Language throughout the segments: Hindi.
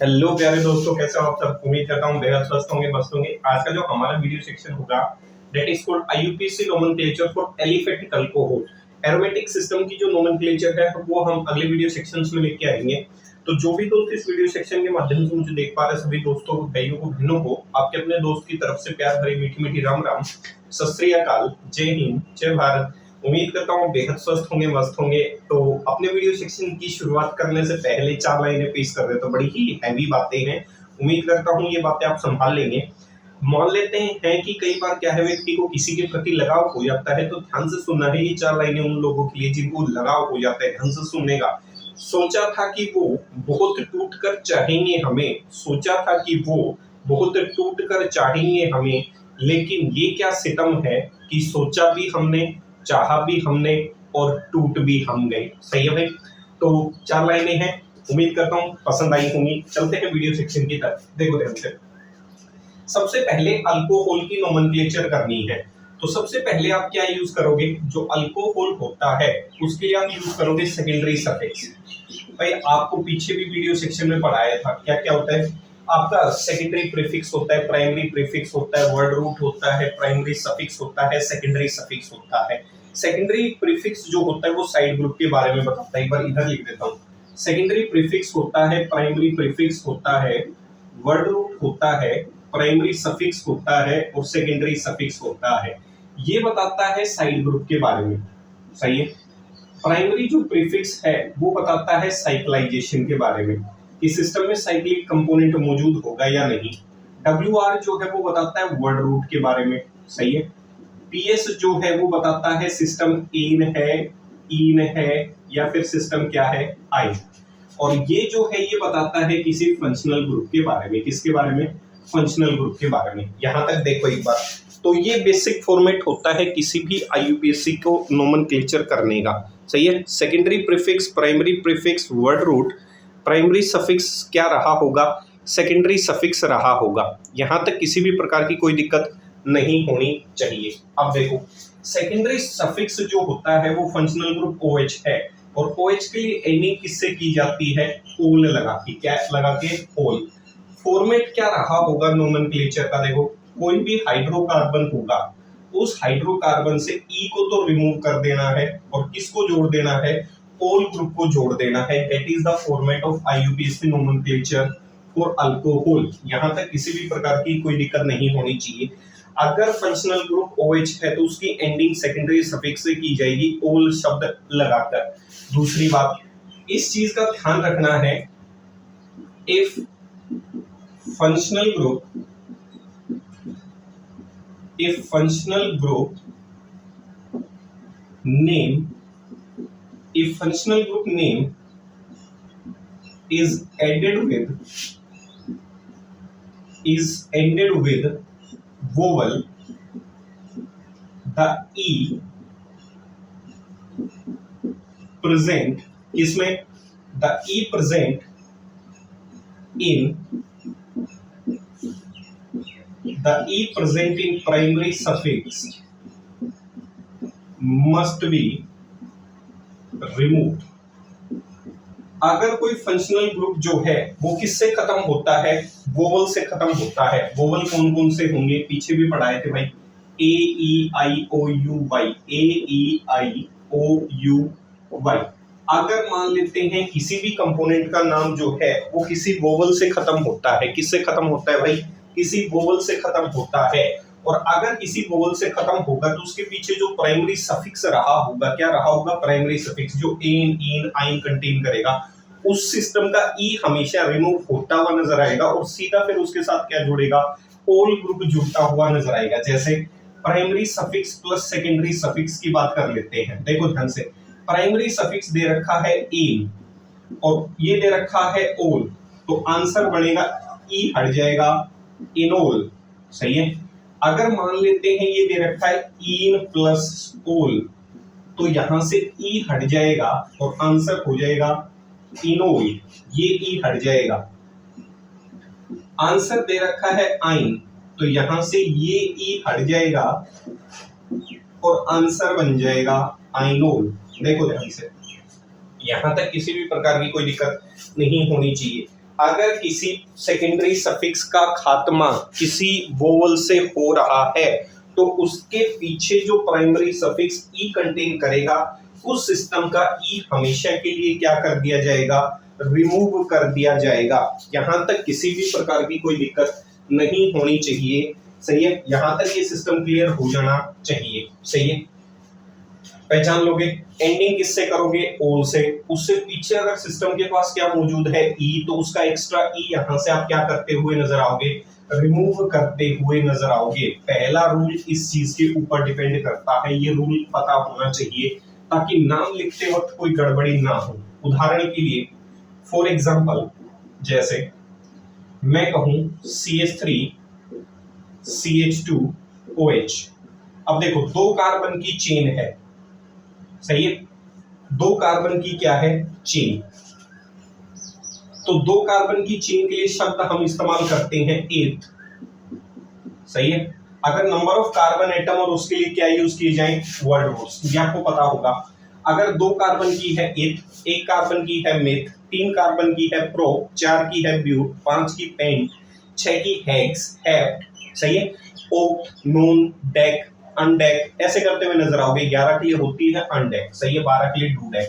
हेलो प्यारे दोस्तों, कैसे हो आप सब। उम्मीद करता हूँ बेहद स्वस्थ होंगे, मस्त होंगे। आज का जो हमारा वीडियो सेक्शन होगा that is called IUPAC nomenclature for aliphatic alcohol. Aromatic system की जो नोमेनक्लेचर है वो हम अगले वीडियो सेक्शंस में लेके आएंगे। तो जो भी दोस्त इस वीडियो सेक्शन के माध्यम से मुझे देख पा रहे सभी दोस्तों को, भाइयों को, बहनों को आपके अपने दोस्त की तरफ से प्यार भरी मीठी मीठी राम राम, सत श्री अकाल, जय हिंद, जय भारत। उम्मीद करता हूँ बेहद स्वस्थ होंगे, मस्त होंगे। तो अपने वीडियो सेक्शन की शुरुआत करने से पहले 4 लाइनें पेश कर रहे तो बड़ी ही हैवी बातें हैं। उम्मीद करता हूँ ये बातें आप संभाल लेंगे। मान लेते हैं कि कई बार क्या है, व्यक्ति को किसी के प्रति लगाव हो जाता है, तो ध्यान से सुनना है। ये 4 लाइनें उन लोगों के लिए जिनको लगाव हो जाता है, ध्यान से सुननेगा। सोचा था कि वो बहुत टूट कर चाहेंगे हमें, सोचा था कि वो बहुत टूट कर चाहेंगे हमें, लेकिन ये क्या सितम है कि सोचा भी हमने, चाहा भी हमने और टूट भी हम गए। सही है भाई। तो 4 लाइनें हैं, उम्मीद करता हूँ पसंद आई होंगी। चलते हैं वीडियो सेक्शन की तरफ। देखो ध्यान से। सबसे पहले अल्कोहल की नोमेनक्लेचर करनी है। तो सबसे पहले आप क्या यूज करोगे, जो अल्कोहल होता है उसके लिए आप यूज करोगे सेकेंडरी सफिक्स। भाई आपको पीछे भी वीडियो सेक्शन में पढ़ाया था क्या क्या होता है। आपका सेकेंडरी प्रीफिक्स होता है, प्राइमरी प्रीफिक्स होता है, वर्ड रूट होता है, प्राइमरी सफिक्स होता है, सेकेंडरी सफिक्स होता है। सेकेंडरी प्रीफिक्स जो होता है वो साइड ग्रुप के बारे में बताता है। एक बार इधर लिख देता हूँ। सेकेंडरी प्रीफिक्स होता है, प्राइमरी प्रीफिक्स होता है, वर्ड रूट होता है, प्राइमरी सफिक्स होता है और सेकेंडरी सफिक्स होता है। ये बताता है साइड ग्रुप के बारे में। सही है। प्राइमरी जो प्रीफिक्स है वो बताता है साइक्लाइजेशन के बारे में कि सिस्टम में साइक्लिक कंपोनेंट मौजूद होगा या नहीं। WR जो है वो बताता है वर्ड रूट के बारे में। सही है। PS जो है वो बताता है सिस्टम इन है या फिर सिस्टम क्या है, आई। और ये जो है ये बताता है किसी फंक्शनल ग्रुप के बारे में। किसके बारे में? फंक्शनल ग्रुप के बारे में। यहां तक देखो एक बार। तो ये बेसिक फॉर्मेट होता है किसी भी आईयूपीएससी को नोमेनक्लेचर करने का। सही है। Secondary prefix, primary prefix, word root, primary suffix क्या रहा होगा, सेकेंडरी सफिक्स रहा होगा। यहां तक किसी भी प्रकार की कोई दिक्कत नहीं होनी चाहिए। अब देखो, सेकेंडरी सफिक्स जो होता है वो फंक्शनल ग्रुप OH है, और OH के लिए एनिंग किससे की जाती है? ओल लगा के। क्या लगा के? ओल। फॉर्मेट क्या रहा होगा नोमेनक्लेचर का? देखो, कोई भी हाइड्रोकार्बन होगा, उस हाइड्रोकार्बन से ई को तो रिमूव कर देना है और किसको जोड़ देना है? ओल ग्रुप को जोड़ देना है। That is the format of IUPAC nomenclature for alcohol. यहां तक किसी भी प्रकार की कोई दिक्कत नहीं होनी चाहिए। अगर फंक्शनल ग्रुप OH है तो उसकी एंडिंग सेकेंडरी सफिक्स से की जाएगी, ओल शब्द लगाकर। दूसरी बात, इस चीज का ध्यान रखना है, if functional group name is ended with vowel, the E present इसमें the E present in primary suffix must be removed। अगर कोई फंक्शनल ग्रुप जो है वो किससे खत्म होता है? वोवल से खत्म होता है। वोवल कौन कौन से होंगे? पीछे भी पढ़ाए थे भाई। AEIOUY, AEIOUY। अगर मान लेते हैं किसी भी कंपोनेंट का नाम जो है वो किसी वोवल से खत्म होता है। किससे खत्म होता है भाई? किसी वोवल से खत्म होता है। और अगर किसी वोवल से खत्म होगा तो उसके पीछे जो प्राइमरी सफिक्स रहा होगा, क्या रहा होगा? प्राइमरी सफिक्स जो एन, इन, आइन कंटेन करेगा, उस सिस्टम का ई हमेशा रिमूव होता हुआ नजर आएगा और सीधा फिर उसके साथ क्या जुड़ेगा? ओल ग्रुप जुड़ता हुआ नजर आएगा। जैसे primary suffix plus secondary suffix की बात कर लेते हैं। देखो ध्यान से। प्राइमरी सफिक्स दे रखा है इन और ये दे रखा है ओल, तो आंसर बनेगा ई हट जाएगा, इनोल। सही है। अगर मान लेते हैं ये दे रखा है इन प्लस ओल, तो यहां से ई हट जाएगा और आंसर हो जाएगा इनोल। ये ई हट जाएगा। आंसर दे रखा है आइन, तो यहां से ये ई हट जाएगा और आंसर बन जाएगा आइनोल। देखो ध्यान से, यहां तक किसी भी प्रकार की कोई दिक्कत नहीं होनी चाहिए। अगर किसी सेकेंडरी सफिक्स का खात्मा किसी वोवल से हो रहा है तो उसके पीछे जो प्राइमरी सफिक्स ई कंटेन करेगा उस सिस्टम का ई हमेशा के लिए क्या कर दिया जाएगा, रिमूव कर दिया जाएगा। यहां तक किसी भी प्रकार की कोई दिक्कत नहीं होनी चाहिए, सही है। यहां तक ये सिस्टम क्लियर हो जाना चाहिए, सही है। पहचान लोगे, एंडिंग किससे करोगे, ओल से। उससे पीछे अगर सिस्टम के पास क्या मौजूद है, ई, तो उसका एक्स्ट्रा ई यहां से आप क्या करते हुए नजर आओगे, रिमूव करते हुए नजर आओगे। पहला रूल इस चीज के ऊपर डिपेंड करता है, ये रूल पता होना चाहिए ताकि नाम लिखते वक्त कोई गड़बड़ी ना हो। उदाहरण के लिए फॉर एग्जांपल जैसे मैं कहूं CH3 CH2OH। अब देखो दो कार्बन की चेन है, सही है, दो कार्बन की क्या है, चेन। तो दो कार्बन की चेन के लिए शब्द हम इस्तेमाल करते हैं एथ, सही है। अगर नंबर ऑफ कार्बन एटम और उसके लिए क्या यूज किए जाए, वर्ड रूल्स, ये आपको पता होगा। अगर दो कार्बन की है एथ, एक कार्बन की है मेथ, तीन कार्बन की है प्रो, चार की है ब्यूट, पांच की पेंट, छह की हेक्स हेप्ट, सही है, ओक्ट, नोन, डेक, अनडेक, ऐसे करते हुए नजर आओगे। 11 के लिए होती है अनडेक, सही है, 12 के लिए डूडेक।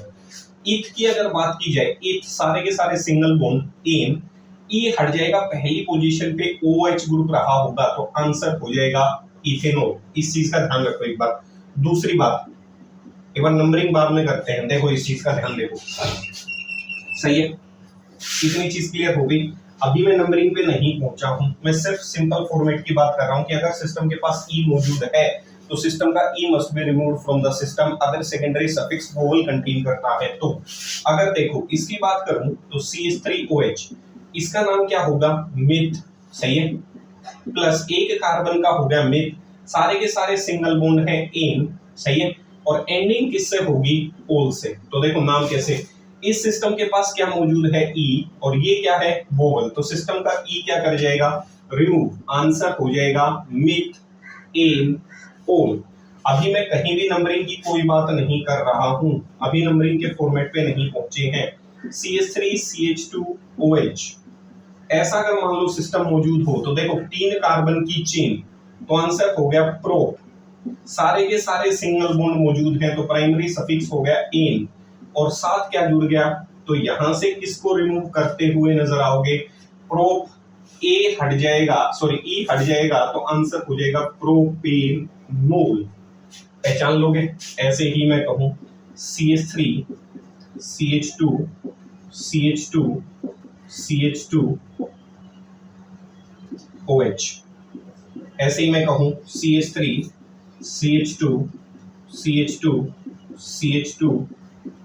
ईथ की अगर बात की जाए, ईथ सारे के सारे सिंगल बॉन्ड एन, ई हट जाएगा, पहली पोजीशन पे OH ग्रुप रहा होगा तो आंसर हो जाएगा इथेनॉल। इस चीज का ध्यान रखो एक बार। दूसरी बात, एक बार नंबरिंग बाद में करते हैं, देखो इस चीज का ध्यान देखो, सही है। इतनी चीज क्लियर हो गई। अभी मैं नंबरिंग पे नहीं पहुंचा हूं, मैं सिर्फ सिंपल फॉर्मेट की बात कर रहा हूं कि अगर सिस्टम के पास ई मौजूद है तो सिस्टम का E must be removed from the system अगर सेकेंडरी सफिक्स वोवल कंटेन करता है तो। अगर देखो इसकी बात करूं तो CH3OH, इसका नाम क्या होगा, मिथ, सही है, प्लस एक कार्बन का हो गया मिथ, सारे के सारे सिंगल बॉन्ड है एन, सही है, और एंडिंग किससे होगी, ओल से। तो देखो नाम कैसे, इस सिस्टम के पास क्या मौजूद है, ई, और ये क्या है, वोवल, तो सिस्टम का ई क्या कर जाएगा, रिमूव, आंसर हो जाएगा मिथ, एन, ओल। अभी मैं कहीं भी नंबरिंग की कोई बात नहीं कर रहा हूं, अभी नंबरिंग के फॉर्मेट पे नहीं पहुंचे हैं। CH3 CH2OH, ऐसा अगर मान लो सिस्टम मौजूद हो तो देखो तीन कार्बन की चेन, तो आंसर हो गया प्रो, सारे के सारे सिंगल बॉन्ड मौजूद है तो प्राइमरी सफिक्स हो गया एन, और साथ क्या जुड़ गया, तो यहां से किसको रिमूव करते हुए नजर आओगे, प्रोप, ए हट जाएगा, सॉरी ई हट जाएगा तो आंसर हो जाएगा प्रोपेनोल। पहचान लोगे। ऐसे ही मैं कहूं CH3 CH2 CH2 CH2OH, ऐसे ही मैं कहूं CH3 CH2 CH2 CH2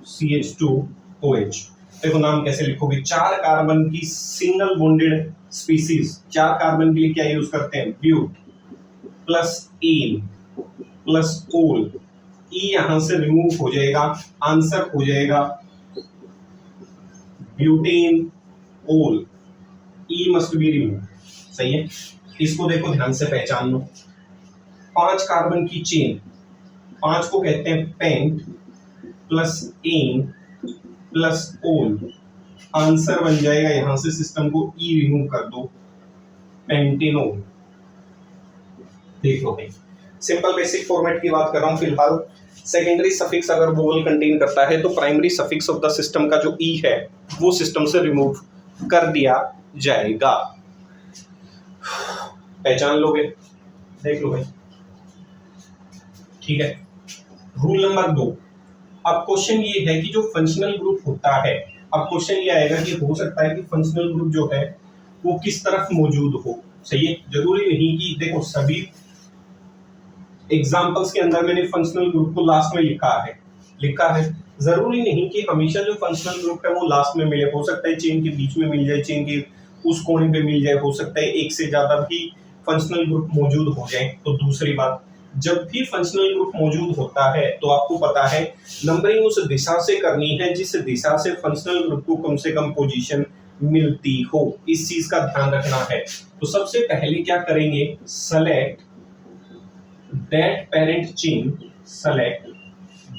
CH2OH। देखो नाम कैसे लिखोगे, चार कार्बन की सिंगल बॉन्डेड स्पीसीज, चार कार्बन के लिए क्या यूज करते हैं, ब्यूट प्लस एन प्लस ओल, ई यहां से रिमूव हो जाएगा, आंसर हो जाएगा ब्यूटेन ओल, ई मस्ट बी रिमूव, सही है। इसको देखो ध्यान से पहचान लो, पांच कार्बन की चेन, पांच को कहते हैं पेंट प्लस एन प्लस ओल, आंसर बन जाएगा यहां से सिस्टम को ई रिमूव कर दो, पेंटेनोल। देख लो भाई, सिंपल बेसिक फॉर्मेट की बात कर रहा हूं फिलहाल। सेकेंडरी सफिक्स अगर वोवल कंटेन करता है तो primary suffix of the system का जो ई है वो सिस्टम से रिमूव कर दिया जाएगा। पहचान लोगे, देख लो भाई, ठीक है। रूल नंबर 2, अब क्वेश्चन ये है कि जो फंक्शनल ग्रुप होता है, अब क्वेश्चन ये आएगा कि हो सकता है कि फंक्शनल ग्रुप जो है वो किस तरफ मौजूद हो, सही है। जरूरी नहीं कि देखो सभी एग्जांपल्स के अंदर मैंने फंक्शनल ग्रुप को लास्ट में लिखा है, जरूरी नहीं कि हमेशा जो फंक्शनल ग्रुप है वो लास्ट में मिले, हो सकता है चेन के बीच में मिल जाए, चेन के उस कोने पे मिल जाए, हो सकता है एक से ज्यादा भी फंक्शनल ग्रुप मौजूद हो जाए। तो दूसरी बात, जब भी फंक्शनल ग्रुप मौजूद होता है तो आपको पता है नंबरिंग उस दिशा से करनी है जिस दिशा से फंक्शनल ग्रुप को कम से कम पोजीशन मिलती हो, इस चीज का ध्यान रखना है। तो सबसे पहले क्या करेंगे, select that parent chain, select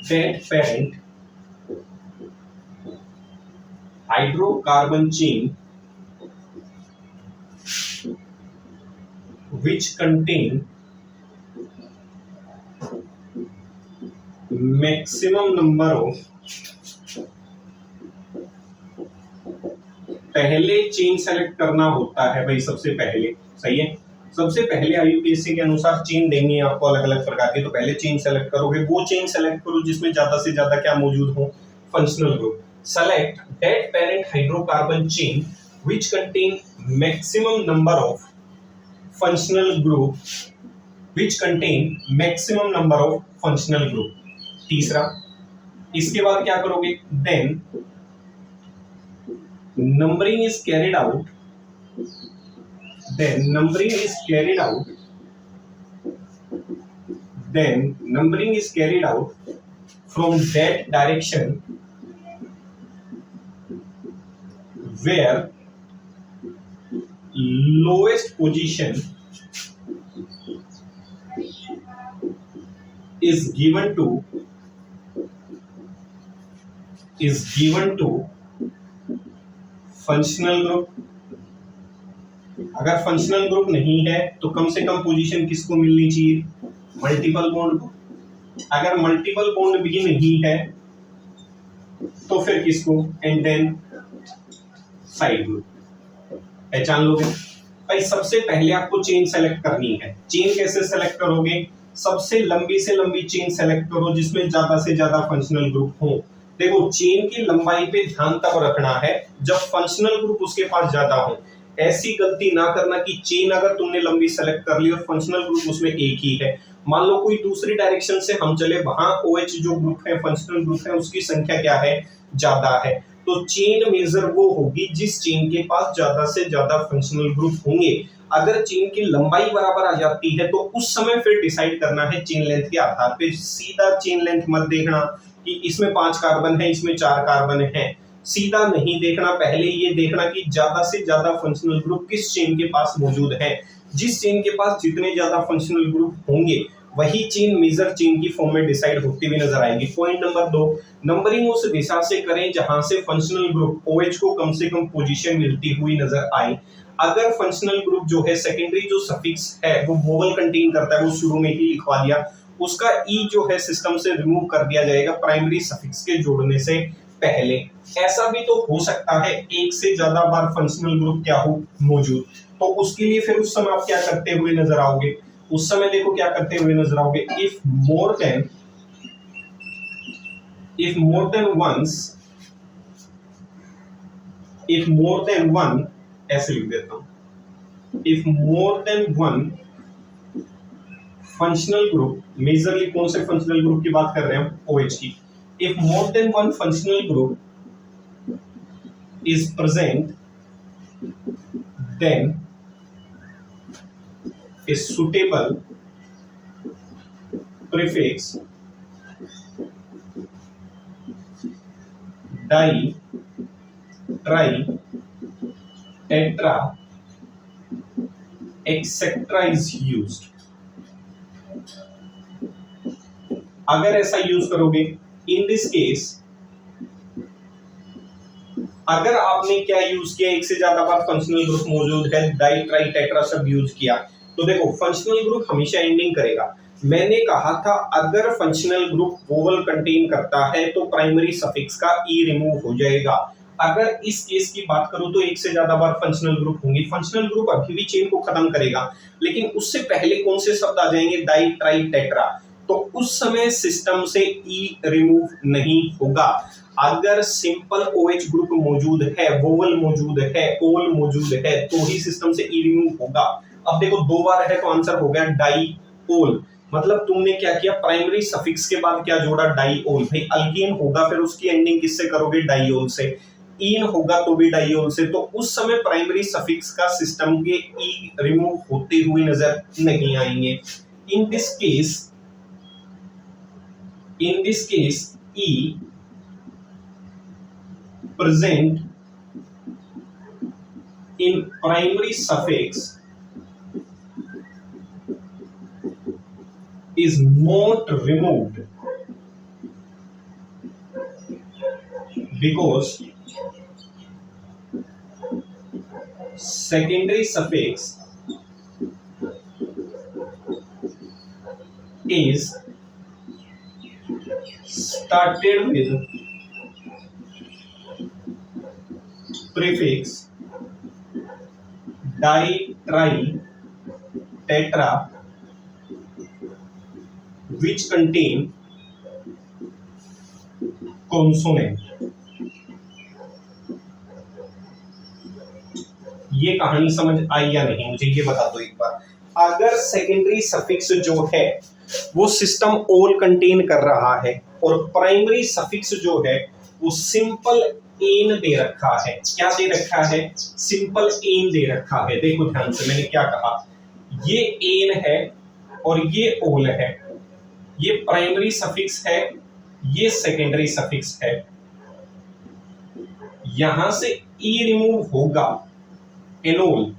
that parent hydrocarbon chain which contain maximum number of, पहले चेन सेलेक्ट करना होता है भाई सबसे पहले, सही है। सबसे पहले आईयूपीएससी के अनुसार चेन देंगे आपको अलग अलग प्रकार की, तो पहले चेन सेलेक्ट करोगे, वो चेन सेलेक्ट करो जिसमें ज्यादा से ज्यादा क्या मौजूद हो, functional group. Select that parent hydrocarbon chain which contain maximum number of functional group, which contain maximum number of functional group. तीसरा, इसके बाद क्या करोगे, then numbering is carried out, then numbering is carried out, then numbering is carried out from that direction where lowest position is given to functional group. अगर फंक्शनल ग्रुप नहीं है तो कम से कम पोजीशन किसको मिलनी चाहिए, मल्टीपल बॉन्ड को। अगर मल्टीपल बॉन्ड भी नहीं है तो फिर किसको, एंड देन साइड ग्रुप। पहचान लोगे भाई। सबसे पहले आपको चेन सेलेक्ट करनी है। चेन कैसे सेलेक्ट करोगे, सबसे लंबी से लंबी चेन सेलेक्ट करो जिसमें ज्यादा से ज्यादा फंक्शनल ग्रुप हो। देखो, चेन की लंबाई पे ध्यान तब रखना है जब फंक्शनल ग्रुप उसके पास ज्यादा हो। ऐसी गलती ना करना कि चेन अगर तुमने लंबी सेलेक्ट कर ली और फंक्शनल ग्रुप उसमें एक ही है। मान लो कोई दूसरी डायरेक्शन से हम चले, वहां OH जो ग्रुप है, फंक्शनल ग्रुप है, उसकी संख्या क्या है, ज्यादा है। तो चेन मेजर वो होगी जिस चेन के पास ज्यादा से ज्यादा फंक्शनल ग्रुप होंगे। अगर चेन की लंबाई बराबर आ जाती है तो उस समय फिर डिसाइड करना है चेन लेंथ के आधार पे। सीधा चेन लेंथ मत देखना कि इसमें 5 कार्बन है, इसमें 4 कार्बन है, सीधा नहीं देखना। पहले ये देखना कि ज्यादा से ज्यादा फंक्शनल ग्रुप किस चेन के पास मौजूद है। जिस चेन के पास जितने ज्यादा फंक्शनल ग्रुप होंगे वही चेन मेजर चेन की फॉर्म में डिसाइड होती हुई नजर आएगी। पॉइंट नंबर 2, नंबरिंग उस दिशा से करें जहां से फंक्शनल ग्रुप OH को कम से कम पोजीशन मिलती हुई नजर आए। अगर फंक्शनल ग्रुप जो है, सेकेंडरी जो सफिक्स है वो वोवल कंटेन करता है, वो शुरू में ही लिखवा दिया, उसका ई जो है सिस्टम से रिमूव कर दिया जाएगा प्राइमरी सफिक्स के जोड़ने से पहले। ऐसा भी तो हो सकता है एक से ज्यादा बार फंक्शनल ग्रुप क्या हो मौजूद, तो उसके लिए फिर उस समय आप क्या करते हुए नजर आओगे, उस समय देखो क्या करते हुए नजर आओगे, इफ मोर देन वन, ऐसे लिख देता हूं, if more than one functional group, majorly कौन से फंक्शनल ग्रुप की बात कर रहे हैं हम, OH की। If more than one functional group is present, then a suitable prefix di, tri, tetra, etc. is used। अगर ऐसा यूज करोगे, इन दिस केस अगर आपने क्या यूज किया, एक से ज्यादा बार फंक्शनल ग्रुप मौजूद है, डाई ट्राई टेट्रा सब यूज किया, तो देखो फंक्शनल ग्रुप हमेशा एंडिंग करेगा। मैंने कहा था अगर फंक्शनल ग्रुप वोवल कंटेन करता है तो प्राइमरी सफिक्स का ई रिमूव हो जाएगा। अगर इस केस की बात करूं तो एक से ज्यादा बार फंक्शनल ग्रुप होंगे, फंक्शनल ग्रुप अभी भी चेन को खत्म करेगा, लेकिन उससे पहले कौन से शब्द आ जाएंगे, डाई ट्राई टेट्रा, तो उस समय सिस्टम से ई रिमूव नहीं होगा। अगर सिंपल OH ग्रुप मौजूद है, वोवल मौजूद है, ओल मौजूद है, तो ही सिस्टम से ई रिमूव होगा। अब देखो 2 बार है तो आंसर हो गया डाई ओल। मतलब तुमने क्या किया, प्राइमरी सफिक्स के बाद क्या जोड़ा, डाई ओल। भाई अल्कीन होगा फिर उसकी एंडिंग किससे करोगे, डाइओल से। इन होगा तो भी डाइओल से, तो उस समय प्राइमरी सफिक्स का सिस्टम के ई रिमूव होते हुए नजर नहीं आएंगे। In this case E present in primary suffix is not removed because secondary suffix is started with prefix di, tri, tetra which contain consonant। ये कहानी समझ आई या नहीं, मुझे ये बता दो एक बार। अगर सेकेंडरी सफिक्स जो है वो सिस्टम ऑल कंटेन कर रहा है और प्राइमरी सफिक्स जो है वो सिंपल एन दे रखा है, क्या दे रखा है? सिंपल एन दे रखा है। देखो ध्यान से, मैंने क्या कहा, ये एन है और ये ओल है, ये प्राइमरी सफिक्स है, ये सेकेंडरी सफिक्स है। यहां से ई रिमूव होगा, एनोल।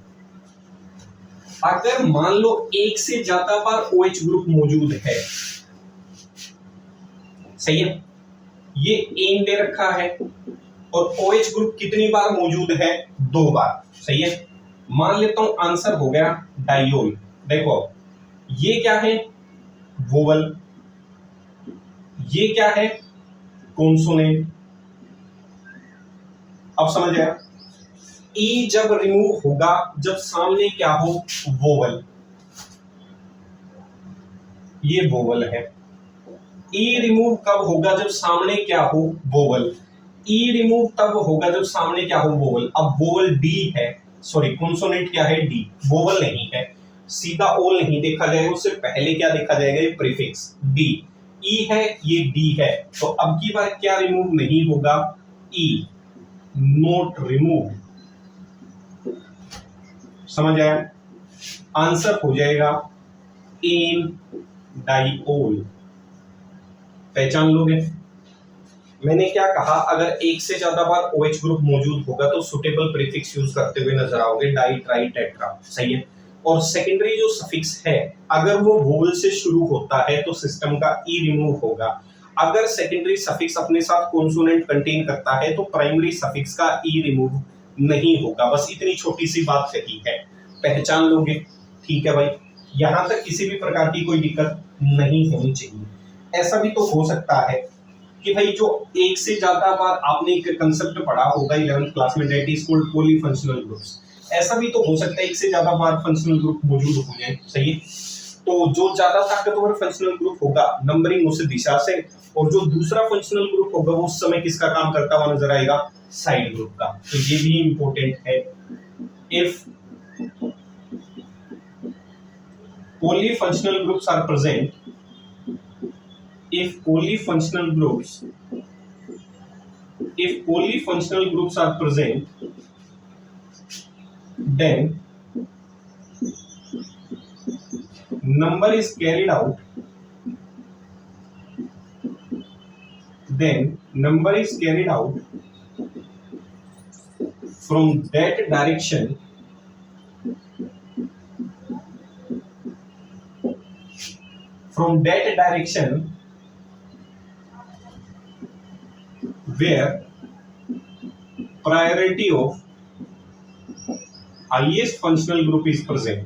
अगर मान लो एक से ज्यादा बार OH ग्रुप मौजूद है, सही है, ये एन दे रखा है और OH ग्रुप कितनी बार मौजूद है? 2 बार, सही है। मान लेता हूं आंसर हो गया डाइयोल। देखो ये क्या है? वोवल। ये क्या है? कॉन्सोनेंट। अब समझ आया? ई जब रिमूव होगा जब सामने क्या हो? वोवल। ये वोवल है। ई रिमूव कब होगा? जब सामने क्या हो? वोवल। ई रिमूव तब होगा जब सामने क्या हो? वोवल। अब वोवल डी है, सॉरी कॉन्सोनेंट क्या है? डी। वोवल नहीं है, सीधा ओल नहीं देखा जाएगा, उससे पहले क्या देखा जाएगा? ये प्रीफिक्स डी। ई है, ये डी है, तो अब की बार क्या रिमूव नहीं होगा? ई, नोट रिमूव। समझ आया? आंसर हो जाएगा एन डाइओल। पहचान लोगे? मैंने क्या कहा? अगर एक से ज्यादा बार OH ग्रुप मौजूद होगा तो सुटेबल प्रीफिक्स यूज करते हुए नजर आओगे, डाई, ट्राई, टेट्रा, सही है। और सेकेंडरी जो सफिक्स है अगर वो वोवल से शुरू होता है तो सिस्टम का ई रिमूव होगा। अगर सेकेंडरी सफिक्स अपने साथ कॉन्सोनेंट कंटेन करता है तो प्राइमरी सफिक्स का ई रिमूव नहीं होगा। बस इतनी छोटी सी बात कही है, पहचान लोगे? ठीक है भाई, यहां तक किसी भी प्रकार की कोई दिक्कत नहीं होनी चाहिए। ऐसा भी तो हो सकता है कि भाई जो एक से ज्यादा बार आपने एक कंसेप्ट पढ़ा होगा 11th क्लास में, that is called polyfunctional groups. ऐसा भी तो हो सकता है एक से ज्यादा बार फंक्शनल ग्रुप मौजूद हो जाए, सही है। तो जो ज्यादा ताकतवर फंक्शनल ग्रुप होगा नंबरिंग उस दिशा से, और जो दूसरा फंक्शनल ग्रुप होगा वो उस समय किसका काम करता हुआ नजर आएगा? साइड ग्रुप का। तो ये भी इंपॉर्टेंट है। If polyfunctional groups are present, if polyfunctional groups are present, then number is carried out, from that direction where priority of highest functional group is present,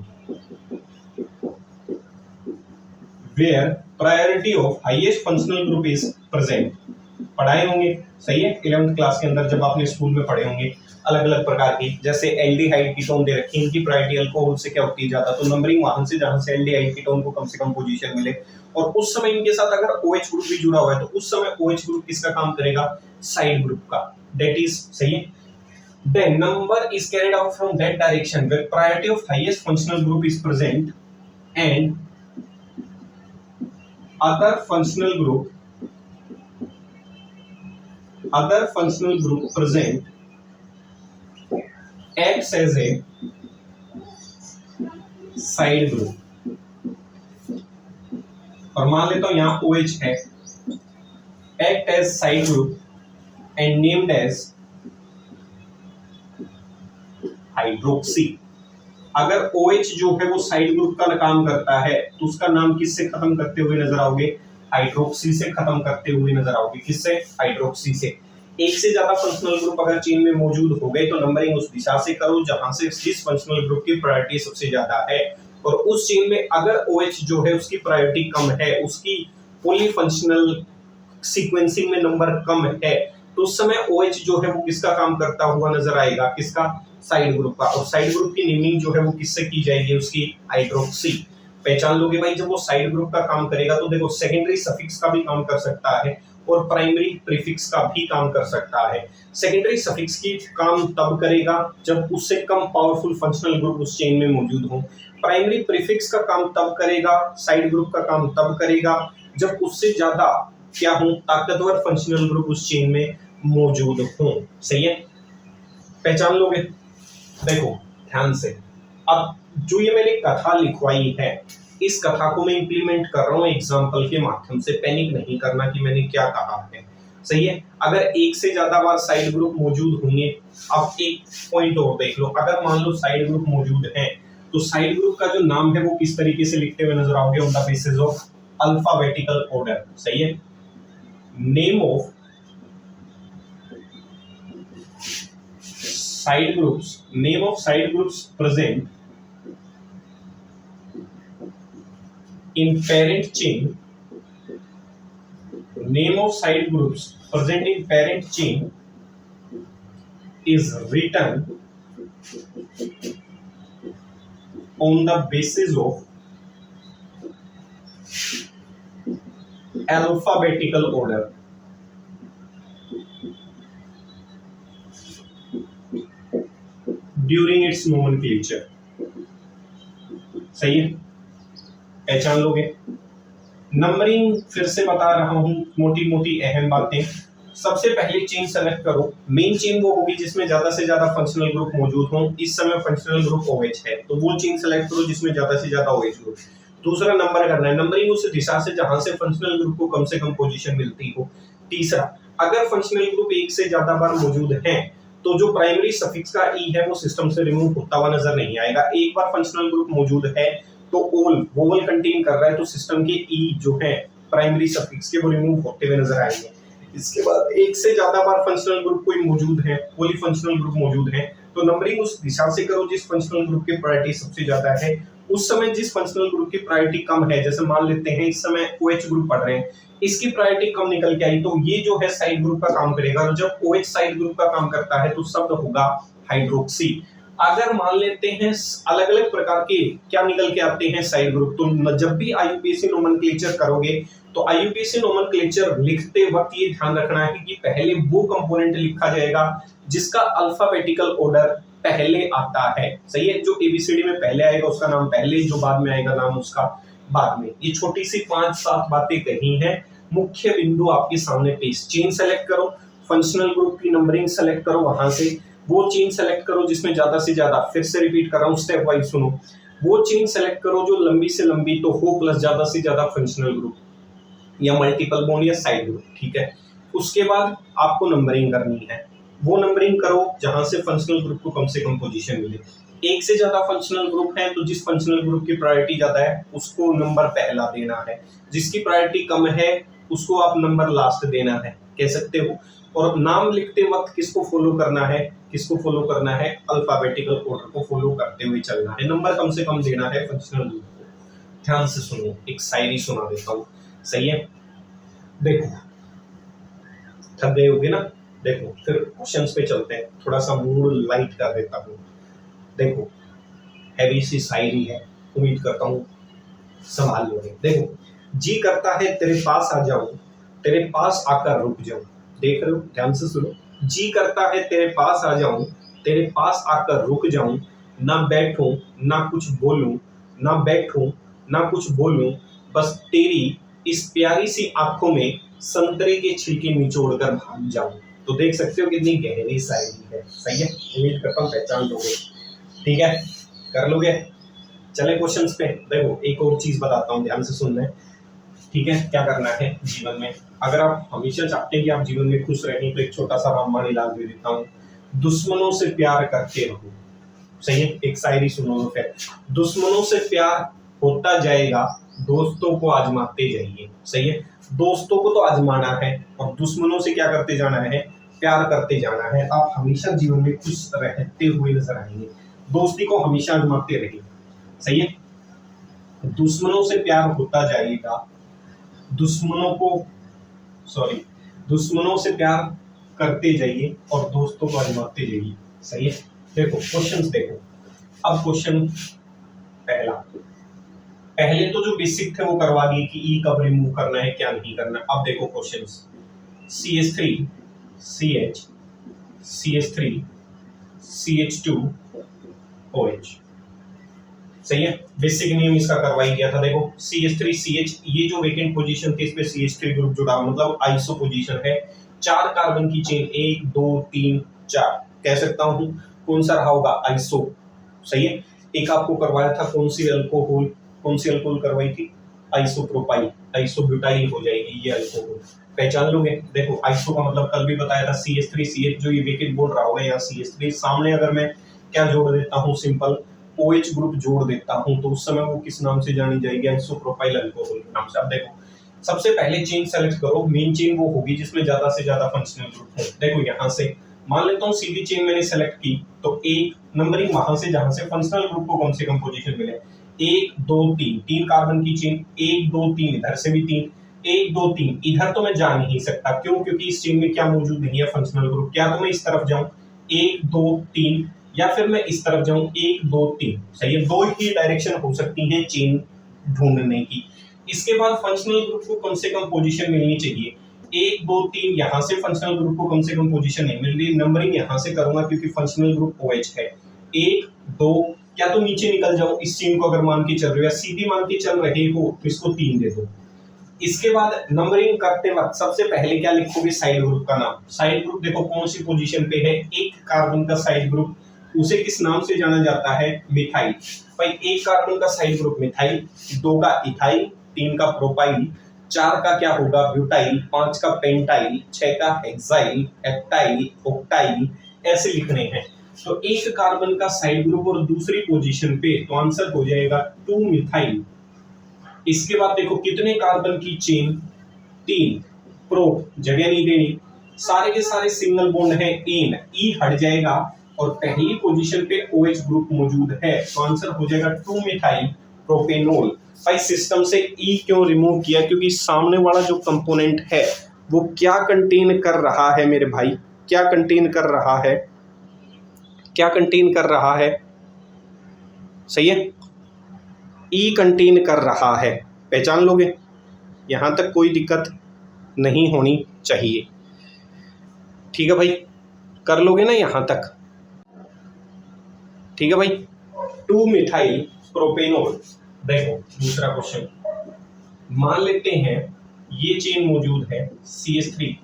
पढ़ाए होंगे, सही है। 11th क्लास के अंदर जब आपने स्कूल में पढ़े होंगे अलग अलग प्रकार की, जैसे एल्डिहाइड कीटोन दे रखी, इनकी प्रायोरिटी अल्कोहल से क्या होती है? ज्यादा। तो नंबरिंग वहां से जहां से एल्डिहाइड कीटोन को कम से कम पोजीशन मिले, और उस समय इनके साथ अगर OH ग्रुप भी जुड़ा हुआ है तो उस समय OH ग्रुप किसका काम करेगा? साइड ग्रुप का, दैट इज, सही है। Then number is carried out from that direction where priority of highest functional group is present and other functional group present acts as a side group। और मान लेता हूं यहां OH है, act as side group and named as hydroxy. अगर OH जो है वो साइड ग्रुप का काम करता है तो उसका नाम किससे खत्म करते हुए नजर आओगे? हाइड्रोक्सी से खत्म करते हुए नजर आओगे। किससे? हाइड्रोक्सी से। एक से ज्यादा फंक्शनल ग्रुप अगर चेन में मौजूद हो गए तो नंबरिंग उस दिशा से करो जहां से जिस फंक्शनल ग्रुप की प्रायोरिटी सबसे ज्यादा है, और उस चेन में अगर OH जो है उसकी प्रायोरिटी कम है, उसकी पॉलीफंक्शनल सीक्वेंसिंग में नंबर कम है, तो उस समय OH जो है वो किसका काम करता हुआ नजर आएगा, किसका, साइड ग्रुप का। और साइड ग्रुप की नेमिंग जो है वो किससे की जाएगी, उसकी हाइड्रोक्सी। पहचान लोगे भाई, जब वो साइड ग्रुप का काम करेगा तो देखो सेकेंडरी सफिक्स का भी काम कर सकता है और प्राइमरी प्रीफिक्स का भी काम कर सकता है। सेकेंडरी सफिक्स की काम तब करेगा जब उससे कम पावरफुल फंक्शनल ग्रुप उस चेन में मौजूद हो। प्राइमरी प्रीफिक्स का काम तब करेगा, साइड ग्रुप का काम तब करेगा जब उससे ज्यादा क्या हो, ताकतवर फंक्शनल ग्रुप उस चेन में मौजूद हो। सही है, पहचान लोगे। देखो ध्यान से, अब जो ये मैंने कथा लिखवाई है, इस कथा को मैं इंप्लीमेंट कर रहा हूं एग्जाम्पल के माध्यम से। पैनिक नहीं करना कि मैंने क्या कहा है। सही है, अगर एक से ज्यादा बार साइड ग्रुप मौजूद होंगे, अब एक पॉइंट और देख लो, अगर मान लो साइड ग्रुप मौजूद है तो साइड ग्रुप का जो नाम है वो किस तरीके से लिखते हुए नजर आओगे, on the basis of alphabetical order. सही है, name of side groups, name of side groups present in parent chain, name of side groups present in parent chain is written on the basis of alphabetical order. During its nomenclature. सही है, पहचान लोगे। नंबरिंग फिर से बता रहा हूं, मोटी मोटी अहम बातें। सबसे पहले चेन सेलेक्ट करो। मेन चेन वो होगी जिसमें ज्यादा से ज्यादा फंक्शनल ग्रुप मौजूद हो। इस समय फंक्शनल ग्रुप OH है, तो वो चेन सेलेक्ट करो जिसमें ज्यादा से ज्यादा OH ग्रुप। दूसरा, नंबर करना है। नंबरिंग उस दिशा से जहां से फंक्शनल ग्रुप को कम से कम पोजीशन मिलती हो। तीसरा, अगर फंक्शनल ग्रुप एक से ज्यादा बार मौजूद है तो जो प्राइमरी सफिक्स का ई है वो सिस्टम से रिमूव होता हुआ नजर नहीं आएगा। एक बार फंक्शनल ग्रुप मौजूद है तो ओल वोवल कंटेन कर रहा है, तो सिस्टम के ई जो है प्राइमरी सफिक्स के, वो रिमूव होते हुए नजर आएंगे। इसके बाद एक से ज्यादा बार फंक्शनल ग्रुप कोई मौजूद है, पॉलीफंक्शनल ग्रुप मौजूद है, तो नंबरिंग उस दिशा से करो जिस फंक्शनल ग्रुप की प्रायोरिटी सबसे ज्यादा है। उस समय जिस फंक्शनल ग्रुप की प्रायोरिटी कम है, जैसे मान लेते हैं इस समय OH ग्रुप पढ़ रहे हैं, इसकी प्रायोरिटी कम निकल के आई, तो ये जो है साइड ग्रुप का काम करेगा। और जब OH साइड ग्रुप का काम करता है तो शब्द होगा हाइड्रोक्सी। अगर मान लेते हैं अलग अलग प्रकार के क्या निकल के आते हैं साइड ग्रुप, तो जब भी IUPAC नोमेनक्लेचर करोगे तो IUPAC नोमेनक्लेचर लिखते वक्त ये ध्यान रखना है कि पहले वो कंपोनेंट लिखा जाएगा जिसका अल्फाबेटिकल ऑर्डर पहले आता है। सही है, जो ABCD में पहले आएगा उसका नाम पहले, जो बाद में आएगा नाम उसका बाद में। ये छोटी सी 5-7 बातें कही हैं, मुख्य बिंदु आपके सामने पेश। चेन सेलेक्ट करो, फंक्शनल ग्रुप की नंबरिंग सेलेक्ट करो, वहां से वो चेन सेलेक्ट करो जिसमें ज्यादा से ज्यादा, फिर से रिपीट कर रहा हूं स्टेप वाइज सुनो, वो चेन सेलेक्ट करो जो लंबी से लंबी तो हो प्लस ज्यादा से ज्यादा फंक्शनल ग्रुप या मल्टीपल बॉन्ड या साइड ग्रुप। ठीक है, उसके बाद आपको नंबरिंग करनी है। वो नंबरिंग करो जहां से फंक्शनल ग्रुप को कम से कम पोजीशन मिले। एक से ज्यादा फंक्शनल ग्रुप है तो जिस फंक्शनल ग्रुप की प्रायोरिटी ज्यादा है उसको नंबर पहला देना है, जिसकी प्रायोरिटी कम है उसको आप नंबर लास्ट देना है, कह सकते हो। और नाम लिखते वक्त किसको फॉलो करना है, किसको फॉलो करना है, अल्फाबेटिकल ऑर्डर को फॉलो करते हुए चलना है। नंबर कम से कम देना है फंक्शनल ग्रुप को। ध्यान से सुनो, एक शायरी सुना देता हूँ। सही है, देखो थक गए होगे ना, देखो फिर क्वेश्चंस पे चलते हैं, थोड़ा सा मूड लाइट कर देता हूँ। देखो हैवी सी शायरी है, उम्मीद करता हूँ संभाल लोगे। देखो, जी करता है तेरे पास आ जाऊं, तेरे पास आकर रुक जाऊं। देख रहे हो, ध्यान से सुनो। जी करता है तेरे पास आ जाऊं, तेरे पास आकर रुक जाऊं, ना बैठूं ना कुछ बोलूं, ना बैठूं ना कुछ बोलूं, बस तेरी इस प्यारी सी आंखों में संतरे के छिलके निचोड़ कर भाग जाऊं। तो देख सकते हो कितनी गहरी शायरी है। सही है, उम्मीद करता हूँ पहचान लोगे। ठीक है, कर लोगे। चले क्वेश्चंस पे। देखो एक और चीज बताता हूँ, ध्यान से सुनना है। ठीक है, क्या करना है जीवन में, अगर आप हमेशा चाहते हैं कि आप जीवन में खुश रहें तो एक छोटा सा रामबाण इलाज दे देता हूँ। दुश्मनों से प्यार करते रहो। सही है, एक शायरी सुनो तो फिर। दुश्मनों से प्यार होता जाएगा, दोस्तों को आजमाते जाइए। सही है, दोस्तों को तो आजमाना है और दुश्मनों से क्या करते जाना है, प्यार करते जाना है। आप हमेशा जीवन में खुश रहते हुए नजर आएंगे, दोस्ती को हमेशा आजमाते रहिए। सही है, दुश्मनों से प्यार होता जाएगा, दुश्मनों से प्यार करते जाइए और दोस्तों को आजमाते जाइए। सही है। देखो क्वेश्चंस देखो। अब क्वेश्चन पहला, पहले तो जो बेसिक थे वो करवा दिए कि ई कब रिमूव करना है क्या नहीं करना। अब देखो questions, CH3 CH CH3 CH2 OH। सही है। बेसिक नियम इसका करवाई गया था। देखो CH3 CH, ये जो वेकेंट पोजीशन थी इसमें CH3 ग्रुप जुड़ा, मतलब आइसो पोजीशन है। 4 कार्बन की चेन 1 2 3 4 कह सकता हूं। कौन सा रहा होगा? आइसो। सही है। एक आपको करवाया था कौन सी अल्कोहल करवाई थी? आइसोप्रोपाइल, आइसोब्यूटाइल हो जाएगी ये अल्कोहल। पहचान लोगे। देखो आइसो का मतलब कल भी बताया था CH3 CH, जो ये वेकेंट बोल रहा होगा यहाँ CH3 सामने अगर मैं क्या जोड़ देता हूँ, सिंपल OH ग्रुप जोड़ देता हूं तो उस समय वो किस नाम से जानी जाएगी? आइसोप्रोपाइल अल्कोहल के नाम से। अब देखो सबसे पहले चेन सेलेक्ट करो। मेन चेन वो होगी जिसमें ज्यादा से ज्यादा फंक्शनल ग्रुप हो। देखो यहां से मान लेता हूं सीधी चेन मैंने सेलेक्ट की तो एक नंबरिंग वहां से जहां से फंक्शनल ग्रुप को कम से कम पोजीशन मिले। 1 2 3 3 कार्बन की चेन, 1 2 3 इधर से भी 3, 1 2 3 इधर तो मैं जा नहीं सकता। क्यों? क्योंकि इस चेन में क्या मौजूद नहीं है? Functional group. क्या तो मैं इस तरफ जाऊं 1 2 3, या फिर मैं इस तरफ जाऊं 1 2 3। सही है। दो ही डायरेक्शन हो सकती हैं चेन ढूंढने की। इसके बाद फंक्शनल ग्रुप को कम से कम पोजीशन मिलनी चाहिए। 1 2 3 यहां से फंक्शनल ग्रुप को कम से कम पोजीशन नहीं मिल रही। नंबरिंग यहां से करूंगा क्योंकि फंक्शनल ग्रुप OH है। 1 2, क्या तो नीचे निकल जाओ इस चेन को अगर मान के चल रहे हो, या सीधी मान के चल रहे हो तो इसको 3 दे दो। इसके बाद नंबरिंग करते वक्त सबसे पहले क्या लिखोगे? साइड ग्रुप का नाम। साइड ग्रुप देखो कौन सी पोजीशन पे है? एक कार्बन का साइड ग्रुप, उसे किस नाम से जाना जाता है? मिथाइल। भाई एक कार्बन का साइड ग्रुप मिथाइल, 2 का इथाइल, 3 का प्रोपाइल, 4 का क्या होगा? ब्यूटाइल, 5 का पेंटाइल, 6 का हेक्साइल, एप्टाइल, ऑक्टाइल, ऐसे लिखने हैं। तो एक कार्बन का साइड ग्रुप और दूसरी पोजीशन पे तो आंसर हो जाएगा 2 मिथाइल। इसके बाद देखो कितने कार्बन की चेन? 3। प्रो जगह नहीं देनी, सारे के सारे सिंगल बॉन्ड है। एन ई हट जाएगा और पहली पोजीशन पे OH ग्रुप मौजूद है तो आंसर हो जाएगा 2 मिथाइल प्रोपेनॉल। भाई सिस्टम से ई क्यों रिमूव किया? क्योंकि सामने वाला जो कंपोनेंट है वो क्या कंटेन कर रहा है मेरे भाई? क्या कंटेन कर रहा है? क्या कंटेन कर रहा है? सही है। ई कंटेन कर रहा है। पहचान लोगे। यहां तक कोई दिक्कत नहीं होनी चाहिए। ठीक है भाई, कर लोगे ना यहां तक? ठीक है भाई। 2 मिथाइल प्रोपेनॉल। देखो दूसरा क्वेश्चन, मान लेते हैं ये चेन मौजूद है CH3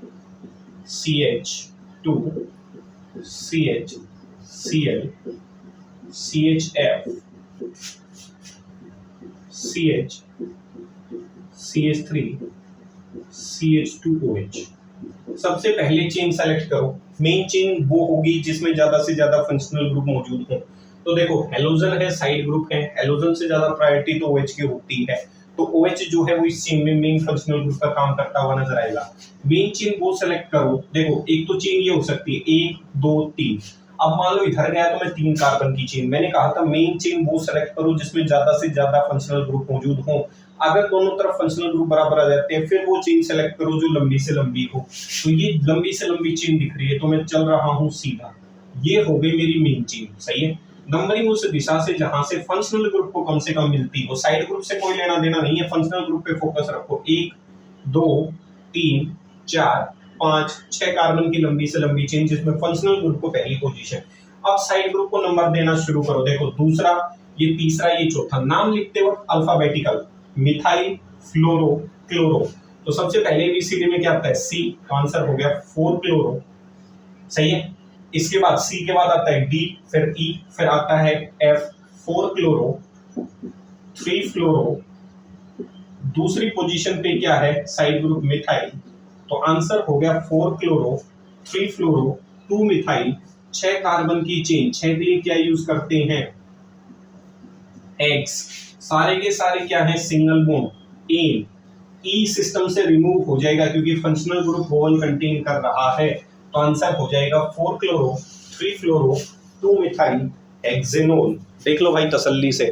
CH2 CH Cl CHF CH CH3 CH2OH। सबसे पहले चेन सेलेक्ट करो। मेन चेन वो होगी जिसमें ज्यादा से ज्यादा फंक्शनल ग्रुप मौजूद हो। तो देखो हेलोजन है, साइड ग्रुप है, हेलोजन से ज्यादा प्रायोरिटी तो OH की होती है। तो OH जो है वो इस चेन में मेन फंक्शनल ग्रुप का काम करता हुआ नजर आएगा। मेन चेन वो सेलेक्ट करो। देखो एक तो चेन ये हो सकती है 1 2 3। अब मान लो इधर गया तो मैं 3 कार्बन की चेन, मैंने कहा था मेन चेन वो सेलेक्ट करो जिसमें ज्यादा से ज्यादा फंक्शनल ग्रुप मौजूद हो। अगर दोनों तरफ फंक्शनल ग्रुप बराबर आ जाते हैं फिर वो चेन सेलेक्ट करो जो लंबी से लंबी हो। तो ये लंबी से लंबी चेन दिख रही है तो मैं चल रहा हूं सीधा। ये हो गई मेरी मेन चेन। सही है। नंबरिंग उस दिशा से जहां से फंक्शनल ग्रुप को कम से कम मिलती हो। साइड ग्रुप से कोई लेना देना नहीं है, फंक्शनल ग्रुप पे फोकस रखो। 1 2 3 4 5 6 कार्बन की लंबी से लंबी चेन जिसमें फंक्शनल ग्रुप को पहली पोजीशन। अब साइड ग्रुप को नंबर देना शुरू करो। देखो दूसरा, ये तीसरा, ये चौथा। नाम लिखते वक्त अल्फाबेटिकल, मिथाइल फ्लोरो क्लोरो। तो सबसे पहले ABCD में क्या आता है? C, तो आंसर हो गया 4 क्लोरो। सही है। इसके बाद C के बाद आता है D, फिर E, फिर आता है F, 4 क्लोरो 3 फ्लोरो। दूसरी पोजीशन पे क्या है? साइड ग्रुप मिथाइल, तो आंसर हो गया 4 क्लोरो 3 फ्लोरो 2 मिथाइल। 6 कार्बन की चेन, 6 के लिए क्या यूज करते हैं? X। सारे के सारे क्या है? Single bond. Ane E system से रिमूव हो जाएगा क्योंकि फंक्शनल ग्रुप ओवन कंटेन कर रहा है तो आंसर हो जाएगा 4 क्लोरो 3 फ्लोरो 2 मिथाइल हेक्सेनोल। देख लो भाई तसल्ली से।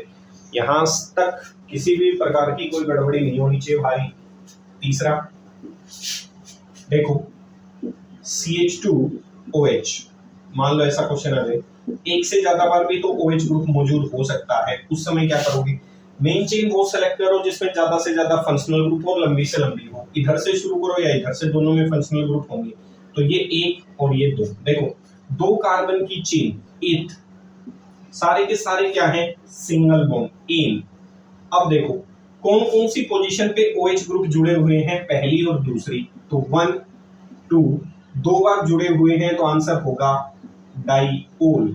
यहां तक किसी भी प्रकार की कोई गड़बड़ी नहीं होनी चाहिए भाई। तीसरा देखो CH2OH, मान लो ऐसा क्वेश्चन आ जाए, एक से ज्यादा बार भी तो OH ग्रुप मौजूद हो सकता है, उस समय क्या करोगे, मेन चेन वो सेलेक्ट करो जिसमें ज्यादा से ज्यादा फंक्शनल ग्रुप हो, लंबी से लंबी हो, इधर से शुरू करो या इधर से, दोनों में फंक्शनल ग्रुप होंगे। तो ये एक और ये दो, देखो दो कार्बन की चेन एथ, सारे के सारे क्या हैं, सिंगल बॉन्ड एन। अब देखो कौन कौन सी पोजीशन पे OH ग्रुप जुड़े हुए हैं, पहली और दूसरी, तो 1 2 दो बार जुड़े हुए हैं तो आंसर होगा डाइओल।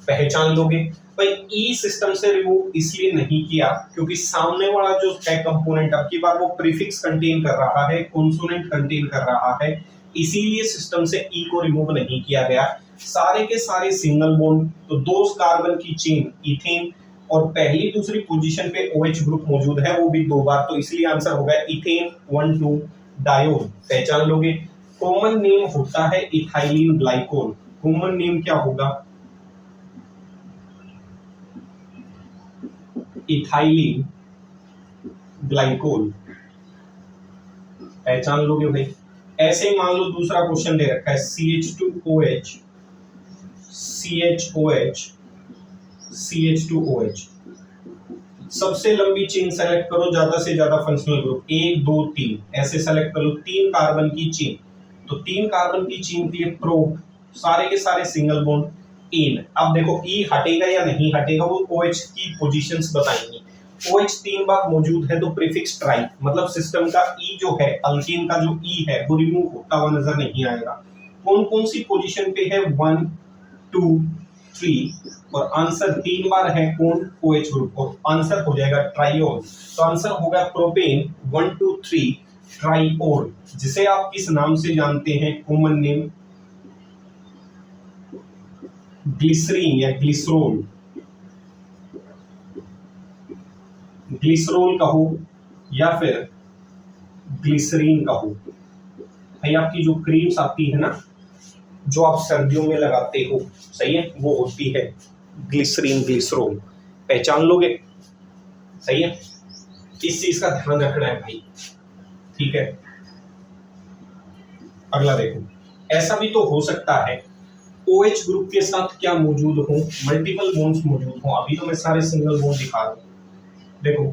पहचान लोगे भाई। ई सिस्टम से रिमूव इसलिए नहीं किया क्योंकि सामने वाला जो है कंपोनेंट अब की बार वो प्रीफिक्स कंटेन कर रहा है, कॉन्सोनेंट कंटेन कर रहा है, इसीलिए सिस्टम से ई को रिमूव नहीं किया गया। सारे के सारे सिंगल बॉन्ड, तो दो कार्बन की चेन इथेन और पहली दूसरी पोजीशन पे OH ग्रुप मौजूद है वो भी दो बार, तो इसलिए आंसर होगा इथेन 1 2 डायोल। पहचान लोगे। कॉमन नेम होता है इथाइलिन ग्लाइकोल। कॉमन नेम क्या होगा, इथाइलिन ग्लाइकोल। पहचान लोगे भाई। ऐसे ही मान लो दूसरा क्वेश्चन दे रखा है CH2OH CHOH CH2OH। सबसे लंबी चेन सेलेक्ट करो, ज्यादा से ज्यादा फंक्शनल ग्रुप, 1 2 3 ऐसे सेलेक्ट करो, 3 कार्बन की चेन, तो 3 कार्बन की चेन के लिए प्रोप, सारे के सारे सिंगल बॉन्ड इन। अब देखो ई हटेगा या नहीं हटेगा वो OH की पोजीशंस बताएंगे। OH 3 बार मौजूद है तो प्रीफिक्स ट्राई, मतलब सिस्टम का ई जो है, अल्केन का जो ई है वो रिमूव होता हुआ नजर नहीं आएगा। कौन कौन सी पोजीशन पे है, 1 2 3 और आंसर 3 बार है कौन, OH ग्रुप, और आंसर हो जाएगा ट्राइओल। तो आंसर होगा प्रोपेन 1 2 3 ट्राइओल, जिसे आप किस नाम से जानते हैं, कॉमन नेम ग्लिसरीन या ग्लिसरोल, ग्लिसरोल कहो या फिर ग्लिसरीन कहो। भाई आपकी जो क्रीम्स आती है ना, जो आप सर्दियों में लगाते हो, सही है, वो होती है ग्लिसरीन ग्लिसरोल। पहचान लोगे, सही है, इस चीज का ध्यान रखना है भाई, ठीक है। अगला देखो, ऐसा भी तो हो सकता है OH ग्रुप के साथ क्या मौजूद हो, मल्टीपल बॉन्ड्स मौजूद हो। अभी तो मैं सारे सिंगल बॉन्ड दिखा रहा हूं, देखो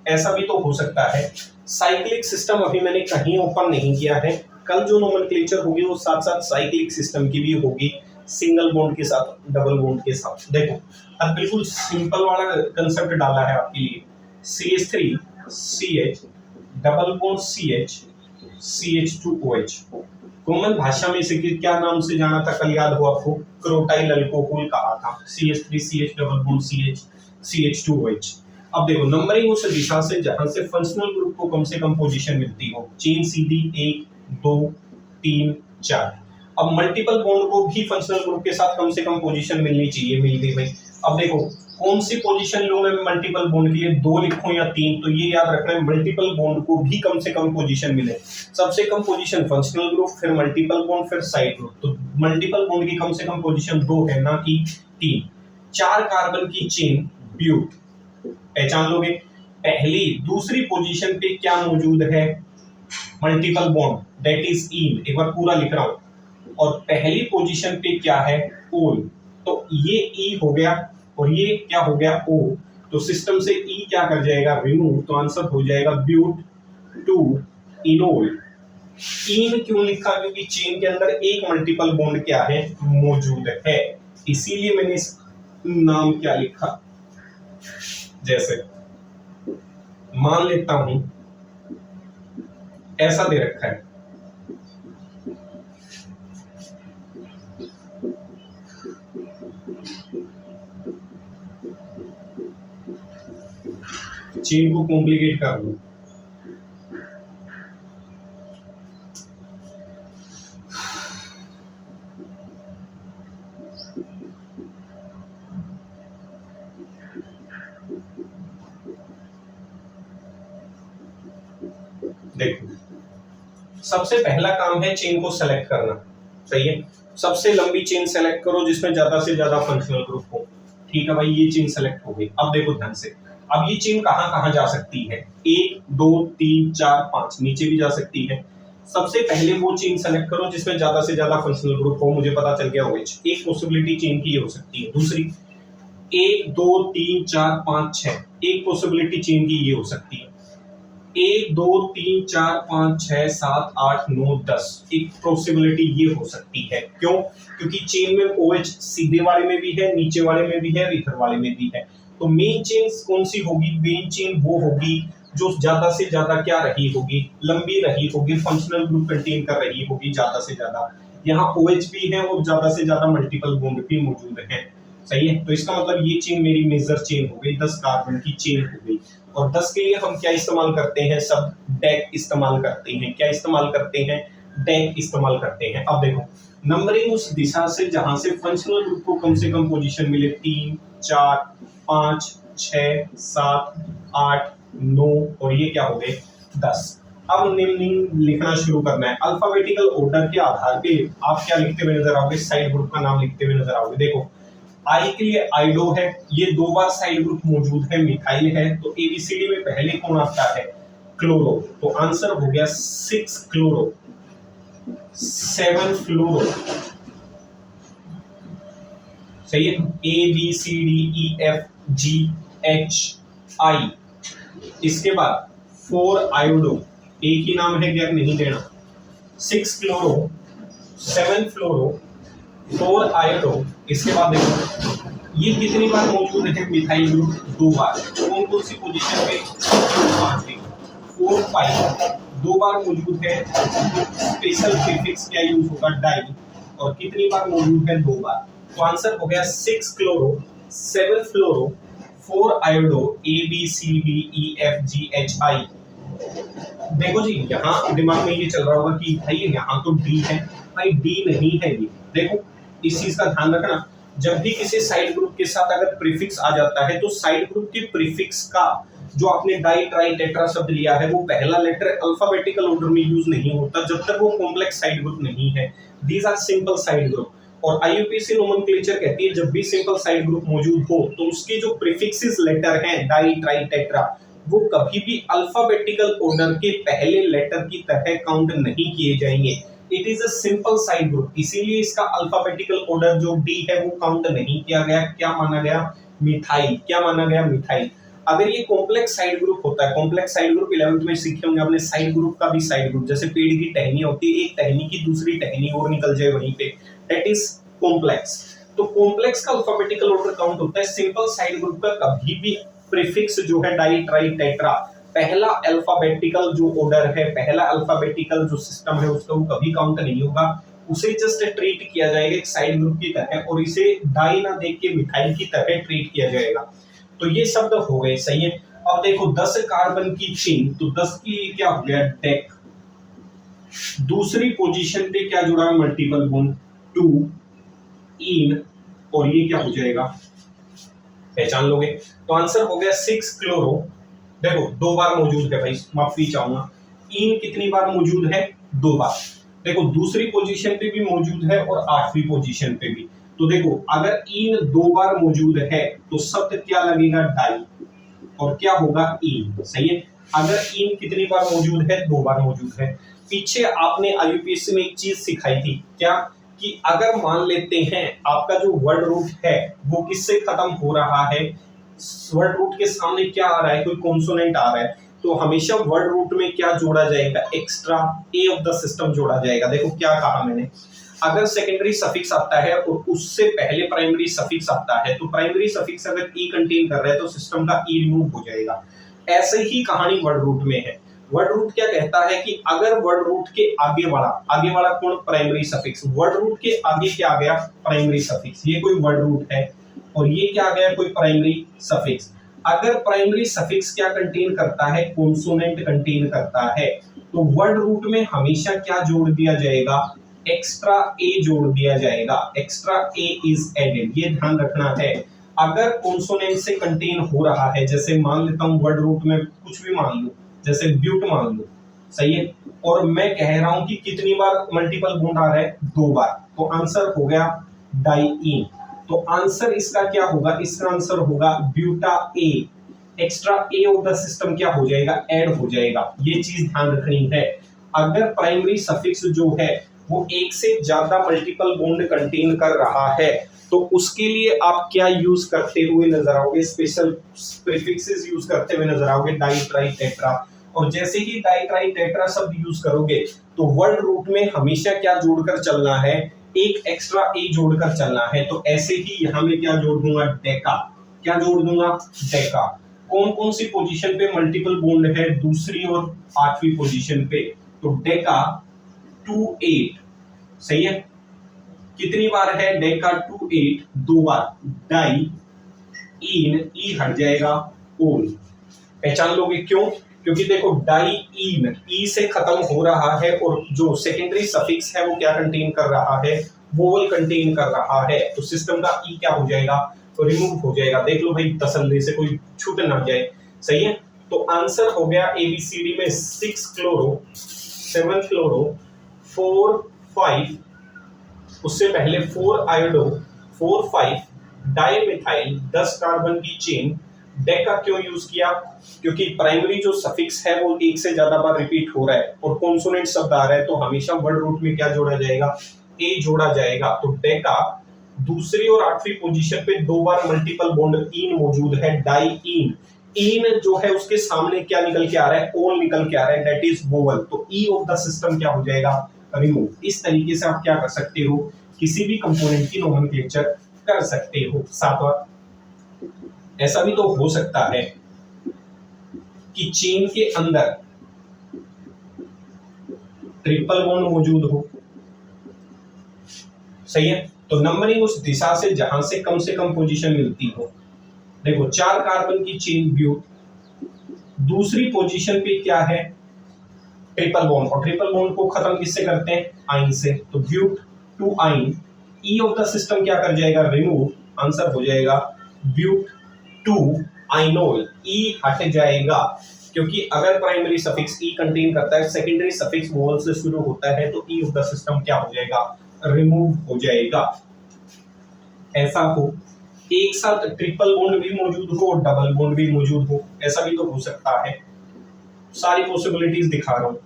ऐसा भी तो हो सकता है। साइक्लिक सिस्टम अभी मैंने कहीं ओपन नहीं किया है, कल जो नोमेनक्लेचर होगी वो साथ साथ साइक्लिक सिस्टम की भी होगी, सिंगल बॉन्ड के साथ, डबल बॉन्ड के साथ। देखो अब बिल्कुल सिंपल वाला कंसेप्ट डाला है आपके लिए, CH3 CH double bond CH CH2OH। Common भाषा में इसे क्या नाम से जाना था, कल याद हो आपको, क्रोटाइल अल्कोहल कहा था, CH3 CH double bond CH CH2OH। अब देखो नंबरिंग उस दिशा से जहां से फंक्शनल ग्रुप को कम से कम पोजीशन मिलती हो, चेन सीधी 1 2 3 4। अब मल्टीपल बॉन्ड को भी फंक्शनल ग्रुप के साथ कम से कम पोजीशन मिलनी चाहिए, मिल गई भाई। अब देखो कौन सी पोजीशन लूं मैं मल्टीपल बॉन्ड के लिए, 2 लिखूं या 3, तो ये याद रखना है मल्टीपल बॉन्ड को भी कम से कम पोजीशन मिले। सबसे कम पोजीशन फंक्शनल ग्रुप, फिर मल्टीपल बॉन्ड, फिर साइड ग्रुप। तो मल्टीपल बॉन्ड की कम से कम पोजीशन 2 है, ना कि 3। 4 कार्बन की चेन ब्यूट। पहचान लोगे। पहली दूसरी पोजीशन पे क्या मौजूद है, multiple bond, that is in. एक बार पूरा लिख रहा हूं, और पहली पोजीशन पे क्या है, ओल। तो ये ई हो गया और ये क्या हो गया, ओ। तो सिस्टम से ई क्या कर जाएगा, रिमूव, तो आंसर हो जाएगा ब्यूट 2 इनोल। इन क्यों लिखा, क्योंकि चेन के अंदर एक मल्टीपल बॉन्ड क्या है, मौजूद है, इसीलिए मैंने इस नाम क्या लिखा। जैसे मान लेता हूं ऐसा दे रखा है, चेन को कॉम्प्लिकेट कर दूं, देखो सबसे पहला काम है चेन को सेलेक्ट करना, सही है। सबसे लंबी चेन सेलेक्ट करो जिसमें ज्यादा से ज्यादा फंक्शनल ग्रुप हो, ठीक है भाई, ये चेन सेलेक्ट हो गई। अब देखो ध्यान से, अब ये चेन कहां कहां जा सकती है, 1 2 3 4 5, नीचे भी जा सकती है। सबसे पहले वो चेन सेलेक्ट करो जिसमें ज्यादा से ज्यादा फंक्शनल ग्रुप हो, मुझे पता चल गया OH, एक पॉसिबिलिटी चेन की ये हो सकती है। दूसरी 1 2 3 4 5 6, एक पॉसिबिलिटी चेन की ये हो सकती है। 1 2 3 4 5 6 7 8 9 10, एक पॉसिबिलिटी ये हो सकती है। क्यों? क्योंकि चेन में OH सीधे वाले में भी है, नीचे वाले में भी है, ईथर वाले में भी है। तो मेन चेन कौन सी होगी? मेन चेन वो होगी जो ज्यादा से ज्यादा क्या रही होगी, लंबी रही होगी, फंक्शनल ग्रुप कंटेन कर रही होगी ज्यादा से ज्यादा। यहाँ OH भी है और ज्यादा से ज्यादा मल्टीपल बॉन्ड भी मौजूद है। सही है, तो इसका मतलब ये चेन मेरी मेजर चेन हो गई, 10 कार्बन की चेन हो गई। और 10 के लिए हम क्या इस्तेमाल करते हैं? सब डेक इस्तेमाल करते हैं। क्या इस्तेमाल करते हैं? डेक इस्तेमाल करते हैं। अब देखो, नंबरिंग उस दिशा से जहां से फंक्शनल ग्रुप को कम से कम पोजीशन मिले, 3 4 5 6 7 8 9, और ये क्या हो गए? 10। अब निम्न लिखना शुरू करना है। अल्फाबेटिकल ऑर्डर के आधार पे आप क्या लिखते हुए नजर आओगे? साइड ग्रुप का नाम लिखते हुए नजर आओगे। देखो, आई के लिए आइडो है, ये 2 बार साइड ग्रुप मौजूद है, मिथाइल है, तो एबीसीडी में पहले कौन आता है? क्लोरो। तो आंसर हो गया 6 क्लोरो, 7 फ्लोरो। सही है, ABCDEFGHI। इसके बाद 4 आयोडो, एक ही नाम है, गैर नहीं देना। 6 क्लोरो, 7 फ्लोरो, 4 आयोडो। इसके बाद देखो ये कितनी बार मौजूद है? मिथाइल ग्रुप 2 बार। कौन कौन सी पोजीशन पे? 4 5, 2 बार मौजूद है। स्पेशल प्रीफिक्स क्या यूज होगा? डाई। और कितनी बार मौजूद है? 2 बार। तो आंसर हो गया 6 क्लोरो, 7 फ्लोरो, 4 आयोडो, ABCDEFGHI। देखो जी, यहाँ दिमाग में ये चल रहा होगा कि भाई यहाँ तो डी है, भाई डी नहीं है ये। देखो इस चीज का ध्यान रखना, जब भी किसी साइड ग्रुप के साथ अगर प्रीफिक्स आ जाता है तो साइड ग्रुप के प्रीफिक्स का जो आपने डाई ट्राई टेट्रा शब्द लिया है वो पहला लेटर अल्फाबेटिकल ऑर्डर में यूज नहीं होता जब तक वो कॉम्प्लेक्स साइड ग्रुप नहीं है। These are simple side group. और आईयूपीएसी नोमेनक्लेचर कहती है जब भी सिंपल साइड ग्रुप मौजूद हो तो उसके जो प्रीफिक्सेस लेटर हैं डाई ट्राई टेट्रा, वो कभी भी अल्फाबेटिकल ऑर्डर के पहले लेटर की तरह काउंट नहीं किए जाएंगे। It is a simple side group, इसीलिए इसका अल्फाबेटिकल ऑर्डर जो डी है वो काउंट नहीं किया गया। क्या माना गया? मिथाइल। क्या माना गया? मिथाइल। अगर ये कॉम्प्लेक्स साइड ग्रुप होता है, कॉम्प्लेक्स साइड ग्रुप 11th में सीखे होंगे आपने, साइड ग्रुप का भी साइड ग्रुप, जैसे पेड़ की टहनी होती है, एक टहनी की दूसरी टहनी और निकल जाए वहीं पे, दैट इज कॉम्प्लेक्स। तो कॉम्प्लेक्स का अल्फाबेटिकल ऑर्डर काउंट होता है, सिंपल साइड ग्रुप का कभी भी प्रीफिक्स जो है डाई ट्राई टेट्रा, पहला अल्फाबेटिकल जो ऑर्डर है, पहला अल्फाबेटिकल जो सिस्टम है उसका वो कभी काउंट नहीं होगा, उसे जस्ट ट्रीट किया जाएगा एक साइड ग्रुप की तरह और इसे डाई ना देख के मिथाइल की तरह ट्रीट किया जाएगा। तो ये शब्द हो गए। सही है। अब देखो 10 कार्बन की चेन, तो 10 की क्या हो गया? डेक। दूसरी पोजीशन पे क्या जुड़ा है? मल्टीपल बॉन्ड 2 इन, और ये क्या हो जाएगा? पहचान लोगे। तो आंसर हो गया 6 क्लोरो। देखो 2 बार मौजूद है भाई, माफी चाहूंगा। इन कितनी बार मौजूद है? 2 बार। देखो दूसरी पोजीशन पे भी मौजूद है और 8वीं पोजीशन पे भी। तो देखो अगर इन 2 बार मौजूद है तो शब्द क्या लगेगा? डाई। और क्या होगा? इन। सही है। अगर इन कितनी बार मौजूद है? 2 बार मौजूद है। पीछे आपने आईयूपीएससी में एक चीज सिखाई थी, क्या? कि अगर मान लेते हैं आपका जो वर्ड रूट है वो किससे खत्म हो रहा है, वर्ड रूट के सामने क्या आ रहा है? कोई कॉन्सोनेंट आ रहा है, तो हमेशा वर्ड रूट में क्या जोड़ा जाएगा? Extra A of the system जोड़ा जाएगा। देखो क्या कहा मैंने, अगर सेकेंडरी सफिक्स आता है और उससे पहले प्राइमरी सफिक्स आता है तो प्राइमरी सफिक्स अगर ई कंटेन कर रहा है तो सिस्टम का ई रिमूव हो जाएगा। ऐसे ही कहानी वर्ड रूट में है। वर्ड रूट क्या कहता है कि अगर वर्ड रूट के आगे वाला कौन? Primary suffix. वर्ड रूट के आगे क्या आ गया? Primary suffix. ये कोई वर्ड रूट है और ये क्या आ गया? कोई प्राइमरी सफिक्स। अगर प्राइमरी सफिक्स क्या कंटेन करता है? कॉन्सोनेंट कंटेन करता है, तो वर्ड रूट में हमेशा क्या जोड़ दिया जाएगा? एक्स्ट्रा ए जोड़ दिया जाएगा। एक्स्ट्रा ए इज एडेड, ये ध्यान रखना है। अगर कॉन्सोनेंट से कंटेन हो रहा है, जैसे मान लेता हूं वर्ड रूट में कुछ भी मान लो, जैसे ब्यूट मान लो, सही है, और मैं कह रहा हूं कि कितनी बार मल्टीपल बॉन्ड आ रहा है? 2 बार, तो आंसर हो गया डाइईन। तो आंसर इसका क्या होगा, इसका आंसर होगा buta A. Extra A of the system क्या हो जाएगा, ऐड हो जाएगा। ये चीज ध्यान रखनी है। अगर प्राइमरी सफिक्स जो है वो एक से ज्यादा मल्टीपल बॉन्ड कंटेन कर रहा है तो उसके लिए आप क्या यूज करते हुए नजर आओगे, स्पेशल प्रीफिक्सेस यूज करते हुए नजर आओगे, डाई ट्राई टेट्रा। और जैसे ही डाई ट्राई टेट्रा शब्द यूज करोगे तो वर्ड रूट में हमेशा क्या जोड़कर चलना है, एक एक्स्ट्रा ए जोड़कर चलना है। तो ऐसे ही यहां में क्या जोड़ दूंगा, डेका। क्या जोड़ दूंगा, डेका। कौन कौन सी पोजीशन पे मल्टीपल बॉन्ड है, दूसरी और आठवीं पोजीशन पे। तो डेका 2 8, सही है। कितनी बार है डेका 2 8, 2 बार। डाई इन, ई हट जाएगा, ओल। पहचान लोगे क्यों, क्योंकि देखो डाई इन ई से खत्म हो रहा है और जो सेकेंडरी सफिक्स है वो क्या कंटेन कर रहा है, वोवल कंटेन कर रहा है। तो सिस्टम का ई क्या हो जाएगा, तो रिमूव हो जाएगा। देख लो भाई तसल्ली से, कोई छूट ना जाए, सही है। तो आंसर हो गया एबीसीडी में 6 क्लोरो, 7 क्लोरो, 4 5, उससे पहले 4 आयोडो, 4 5 डाइमिथाइल, 10 कार्बन की चेन। डेका क्यों यूज किया, क्योंकि प्राइमरी जो सफिक्स है वो एक से ज्यादा बार रिपीट हो रहा है और कॉन्सोनेंट शब्द आ रहा है तो हमेशा वर्ड रूट में क्या जोड़ा जाएगा, ए जोड़ा जाएगा। तो डेका दूसरी और आठवीं पोजीशन पे 2 बार मल्टीपल बॉन्ड इन मौजूद है, डाई इन। इन जो है उसके सामने क्या निकल के आ रहा है, ओल निकल के आ रहा है, दैट इज वोवल। तो ई ऑफ द सिस्टम क्या हो जाएगा, रिमूव। इस तरीके से आप क्या कर सकते हो, किसी भी कंपोनेंट की नोमेनक्लेचर कर सकते हो। सातवां, ऐसा भी तो हो सकता है कि चेन के अंदर ट्रिपल बॉन्ड मौजूद हो, सही है। तो नंबरिंग उस दिशा से जहां से कम पोजीशन मिलती हो। देखो 4 कार्बन की चेन ब्यूट, दूसरी पोजीशन पे क्या है, ट्रिपल बॉन्ड। और ट्रिपल बॉन्ड को खत्म किससे करते हैं, आइन से। तो ब्यूट 2 आइन, ई ऑफ द सिस्टम क्या कर जाएगा, रिमूव। आंसर हो जाएगा ब्यूट 2 आइनोल, ई हट जाएगा। क्योंकि अगर प्राइमरी सफिक्स ई कंटेन करता है, सेकेंडरी सफिक्स वोवल से शुरू होता है, तो ई ऑफ द सिस्टम क्या हो जाएगा, रिमूव हो जाएगा। ऐसा हो एक साथ ट्रिपल बॉन्ड भी मौजूद हो और डबल बॉन्ड भी मौजूद हो, ऐसा भी तो हो सकता है। सारी पॉसिबिलिटीज दिखा रहा हूं।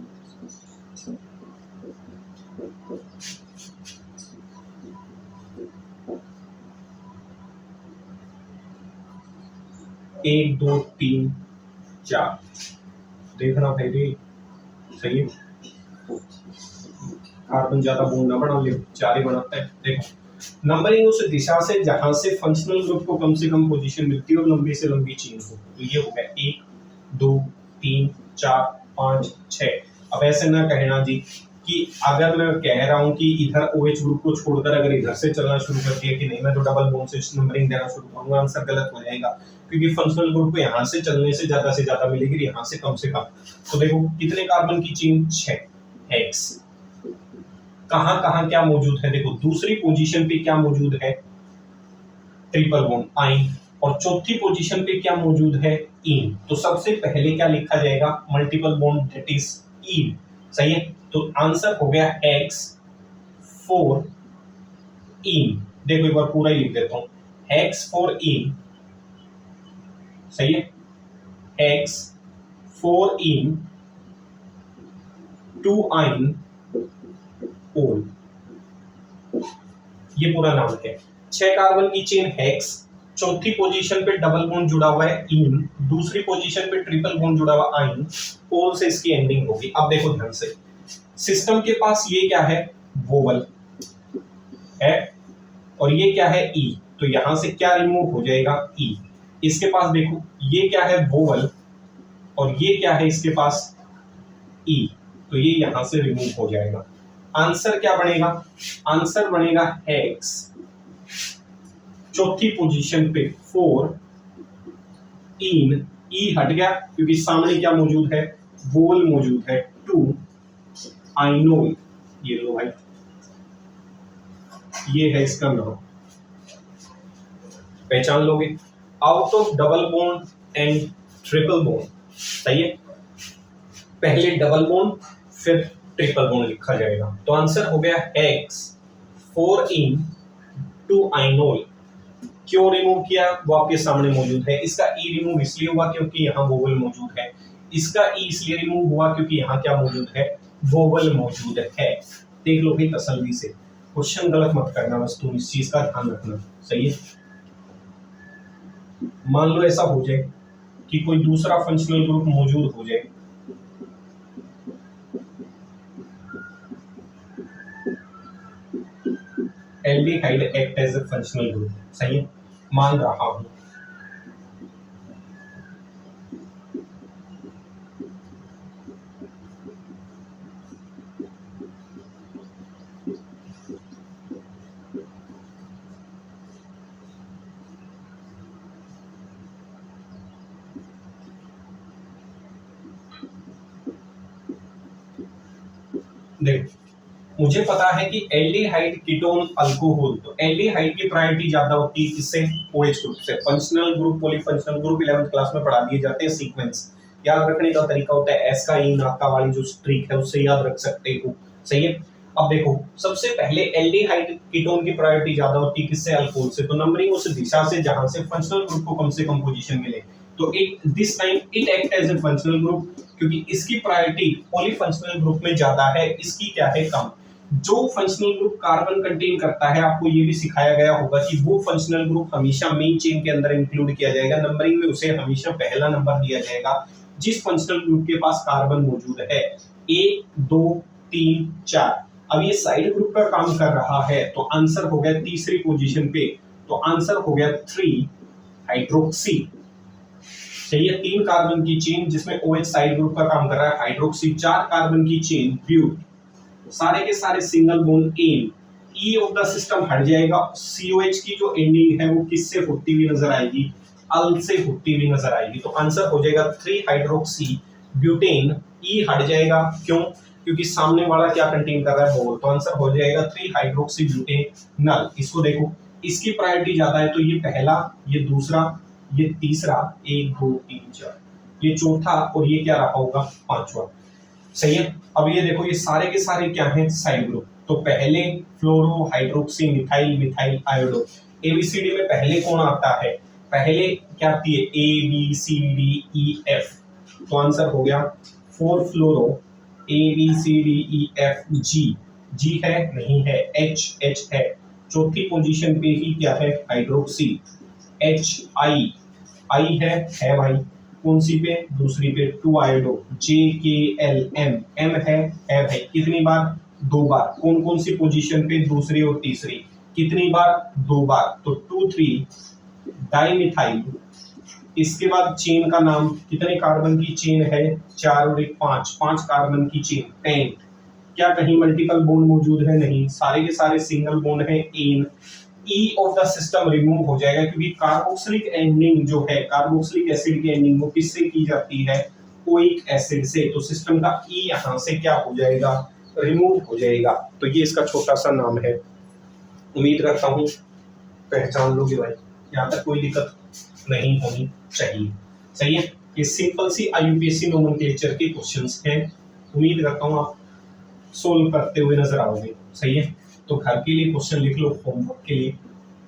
एक दो तीन चार, देखना भाई, सही है। कार्बन ज्यादा बॉन्ड ना बना ले, 4 ही बनाता है। देखो नंबरिंग उस दिशा से जहां से फंक्शनल ग्रुप को कम से कम पोजीशन मिलती है और लंबी से लंबी चेन हो। तो ये हो गया 1 2 3 4 5 6। अब ऐसे ना कहना जी कि अगर मैं कह रहा हूं कि इधर OH ग्रुप को छोड़कर अगर इधर से चलना शुरू कर दिया कि नहीं मैं तो डबल बॉन्ड से नंबरिंग देना शुरू करूंगा, आंसर गलत हो जाएगा। क्योंकि फंक्शनल ग्रुप को यहाँ से चलने से ज्यादा मिलेगी, यहाँ से कम से कम। तो देखो कितने कार्बन की चेन, 6 हेक्स। कहां कहां क्या मौजूद है, देखो दूसरी पोजीशन पे क्या मौजूद है, ट्रिपल बॉन्ड आइन। और चौथी पोजीशन पे क्या मौजूद है, इन। तो सबसे पहले क्या लिखा जाएगा, multiple bond, that is in, सही है। तो आंसर हो गया X 4 इन। देखो एक बार पूरा ही लिख देता हूं, X 4 इन, सही है। X 4 इन 2 आइन ओल, ये पूरा नाम है। 6 कार्बन की चेन हेक्स, चौथी पोजीशन पे डबल बॉन्ड जुड़ा हुआ है इन, दूसरी पोजीशन पे ट्रिपल बॉन्ड जुड़ा हुआ आइन, ओल से इसकी एंडिंग होगी। अब देखो ध्यान से, सिस्टम के पास ये क्या है, वोवल है और ये क्या है, ई। तो यहां से क्या रिमूव हो जाएगा, ई। इसके पास देखो ये क्या है, वोवल, और ये क्या है इसके पास, ई। तो ये यहां से रिमूव हो जाएगा। आंसर क्या बनेगा, आंसर बनेगा हेक्स, चौथी पोजीशन पे 4 इन, ई हट गया क्योंकि सामने क्या मौजूद है, वोवल मौजूद है, 2 आइनोल। ये लो भाई, ये है इसका नाम, पहचान लोगे। Out of double bond and triple bond, सही है। पहले डबल बॉन्ड फिर ट्रिपल बॉन्ड लिखा जाएगा। तो आंसर हो गया X 4 इन 2 आइनोल। क्यों रिमूव किया वो आपके सामने मौजूद है। इसका ई रिमूव इसलिए हुआ क्योंकि यहाँ वोवल मौजूद है। इसका ई इसलिए रिमूव हुआ क्योंकि यहाँ क्या मौजूद है, वोवल मौजूद है। देख लो भाई तसल्ली से, क्वेश्चन गलत मत करना, बस तुम इस चीज का ध्यान रखना। सही है। मान लो ऐसा हो जाए कि कोई दूसरा फंक्शनल ग्रुप मौजूद हो जाए, aldehyde act as a functional group. सही है, मान रहा हूं। देख, मुझे पता है कि एल्डिहाइड कीटोन अल्कोहल, तो एल्डिहाइड की प्रायोरिटी ज्यादा होती है किससे, ओएच ग्रुप से। Functional group, polyfunctional group 11th class में पढ़ा दिए जाते हैं। सीक्वेंस याद रखने का तरीका होता है एस का ई नाका वाली जो ट्रिक है उससे याद रख सकते हो। सही है। अब देखो, सबसे पहले एल्डिहाइड कीटोन की प्रायोरिटी ज्यादा होती है किससे, अल्कोहल से। तो नंबरिंग उस दिशा से जहां से फंक्शनल ग्रुप को कम से कम पोजीशन मिले। तो it this time it act as a functional group, क्योंकि इसकी प्रायोरिटी पॉलीफंक्शनल ग्रुप में ज्यादा है, इसकी क्या है, कम। जो फंक्शनल ग्रुप कार्बन कंटेन करता है, आपको ये भी सिखाया गया होगा कि वो फंक्शनल ग्रुप हमेशा मेन चेन के अंदर इंक्लूड किया जाएगा। नंबरिंग में उसे हमेशा पहला नंबर दिया जाएगा जिस फंक्शनल ग्रुप के पास कार्बन मौजूद है। 1 2 3 4। अब ये साइड ग्रुप का काम कर रहा है, तो आंसर हो गया तीसरी पोजीशन पे, तो आंसर हो गया 3 हाइड्रोक्सी। चाहिए 3 कार्बन की चेन जिसमें OH साइड ग्रुप का काम कर रहा है, हाइड्रोक्सी। 4 कार्बन की चेन ब्यूट, सारे के सारे single bond ane. E of the system हट जाएगा। COH की जो एंडिंग है वो किससे होती हुई नजर आएगी, अल से होती हुई नजर आएगी। तो आंसर हो जाएगा 3 हाइड्रोक्सी ब्यूटेन। ई हट जाएगा, क्यों, क्योंकि सामने वाला क्या कंटेन कर रहा है, बोल। तो आंसर हो जाएगा 3 हाइड्रोक्सी ब्यूटेनल। इसको देखो, इसकी प्रायोरिटी ज्यादा है, तो ये पहला, ये दूसरा, ये तीसरा, 1 2 3 4, ये चौथा, और ये क्या रहा होगा, पांचवा। सही है। अब ये देखो, ये सारे के सारे क्या हैं, साइड ग्रुप। तो पहले fluoro, hydroxy, methyl, methyl iodo. A B C D में पहले कौन आता है, पहले क्या आती है, ABCDEF। तो आंसर हो गया 4 फ्लोरो, ABCDEF। जी है, नहीं है, H है। चौथी पोजीशन पे ही क्या है, हाइड्रोक्सी, HI है भाई। कौन सी पे, दूसरी पे 2 आयोडो, JKLM। M है भाई। कितनी बार, 2 बार। कौन कौन सी पोजीशन पे, दूसरी और तीसरी। कितनी बार, 2 बार। तो 2 3 डाइमिथाइल। इसके बाद चेन का नाम, कितने कार्बन की चेन है, 4 और 1 5, 5 कार्बन की चेन, पेंट। क्या कहीं मल्टीपल बॉन्ड मौजूद है, नहीं, सारे के सारे सिंगल बॉन्ड है, ane. E of the system remove हो जाएगा, क्योंकि कार्बोक्सिलिक एंडिंग जो है, कार्बोक्सिलिक एसिड की एंडिंग वो किससे की जाती है, ओइक एसिड से। तो सिस्टम का ई यहां से क्या हो जाएगा, रिमूव हो जाएगा। तो ये इसका छोटा सा नाम है। उम्मीद करता हूं पहचान लोगे भाई, यहाँ तक कोई दिक्कत नहीं होनी चाहिए। सही है। ये सिंपल सी IUPAC नोमेनक्लेचर के क्वेश्चंस हैं। उम्मीद करता हूं आप सोल्व करते हुए नजर आओगे। सही है। तो घर के लिए क्वेश्चन लिख लो, होमवर्क के लिए।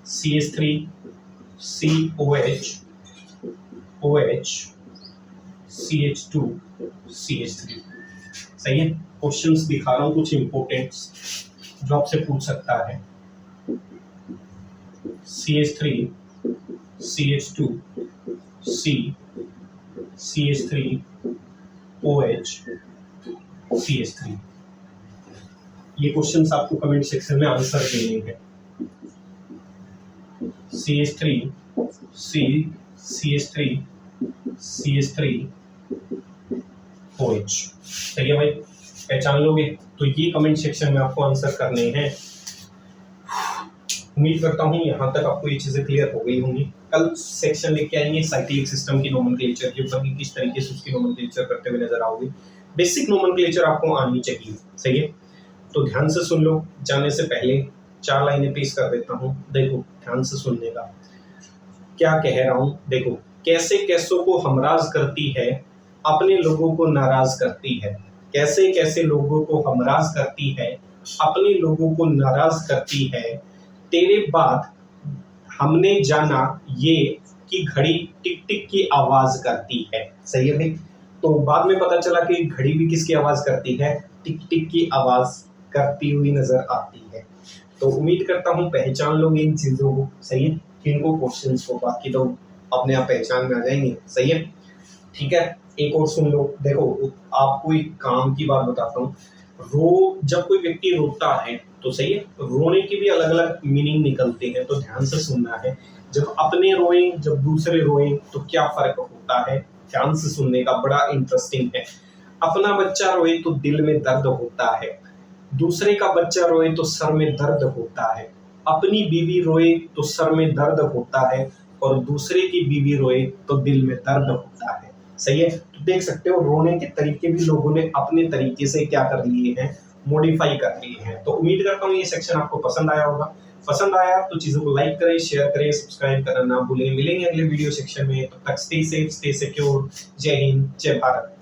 CH3 COH OH CH2 CH3। सही है। क्वेश्चंस दिखा रहा हूं कुछ इंपॉर्टेंट जो आपसे पूछ सकता है। CH3 CH2 C CH3 OH CH3। ये क्वेश्चंस आपको कमेंट सेक्शन में आंसर देने हैं। CH3 C CH3 CH3 OH। सही है भाई, पहचान लोगे। तो ये कमेंट सेक्शन में आपको आंसर करने हैं। उम्मीद करता हूँ यहाँ तक आपको ये चीजें क्लियर हो गई होंगी। कल सेक्शन लेके आएंगे साइक्लिक सिस्टम की नोमेनक्लेचर के ऊपर, किस तरीके से उसकी नोमेनक्लेचर करते हुए नजर आओगे। बेसिक नोमेनक्लेचर आपको आनी चाहिए। सही है। तो ध्यान से सुन लो, जाने से पहले 4 लाइनें पेश कर देता हूँ। देखो ध्यान से सुनने का, क्या कह रहा हूँ। देखो, कैसे कैसों को हमराज करती है, अपने लोगों को नाराज करती है। कैसे कैसे लोगों को हमराज करती है, अपने लोगों को नाराज करती है। तेरे बाद हमने जाना ये कि घड़ी टिक टिक की आवाज करती है। सही है भाई। तो बाद में पता चला कि घड़ी भी किसकी आवाज करती है, टिक टिक की आवाज करती हुई नजर आती है। तो उम्मीद करता हूँ पहचान लोगे इन चीजों को। सही है, इनको क्वेश्चंस को, बाकी तो अपने आप पहचान में आ जाएंगे। सही है, ठीक है। एक और सुन लो। देखो आपको एक काम की बात बताता हूँ। जब कोई व्यक्ति रोता है तो सही है, रोने की भी अलग अलग मीनिंग निकलते हैं, तो ध्यान से सुनना है। जब अपने रोए, जब दूसरे रोए, तो क्या फर्क होता है, ध्यान से सुनने का, बड़ा इंटरेस्टिंग है। अपना बच्चा रोए तो दिल में दर्द होता है, दूसरे का बच्चा रोए तो सर में दर्द होता है। अपनी बीवी रोए तो सर में दर्द होता है, और दूसरे की बीवी रोए तो दिल में दर्द होता है। सही है, तो देख सकते हो रोने के तरीके भी लोगों ने अपने तरीके से क्या कर लिए हैं, मॉडिफाई कर लिए हैं। तो उम्मीद करता हूँ ये सेक्शन आपको पसंद आया होगा। पसंद आया तो चीजों को लाइक करें, शेयर करें, सब्सक्राइब करना ना भूलें। मिलेंगे अगले वीडियो सेक्शन में, तब तक स्टे सेफ, स्टे सिक्योर। जय हिंद, जय भारत।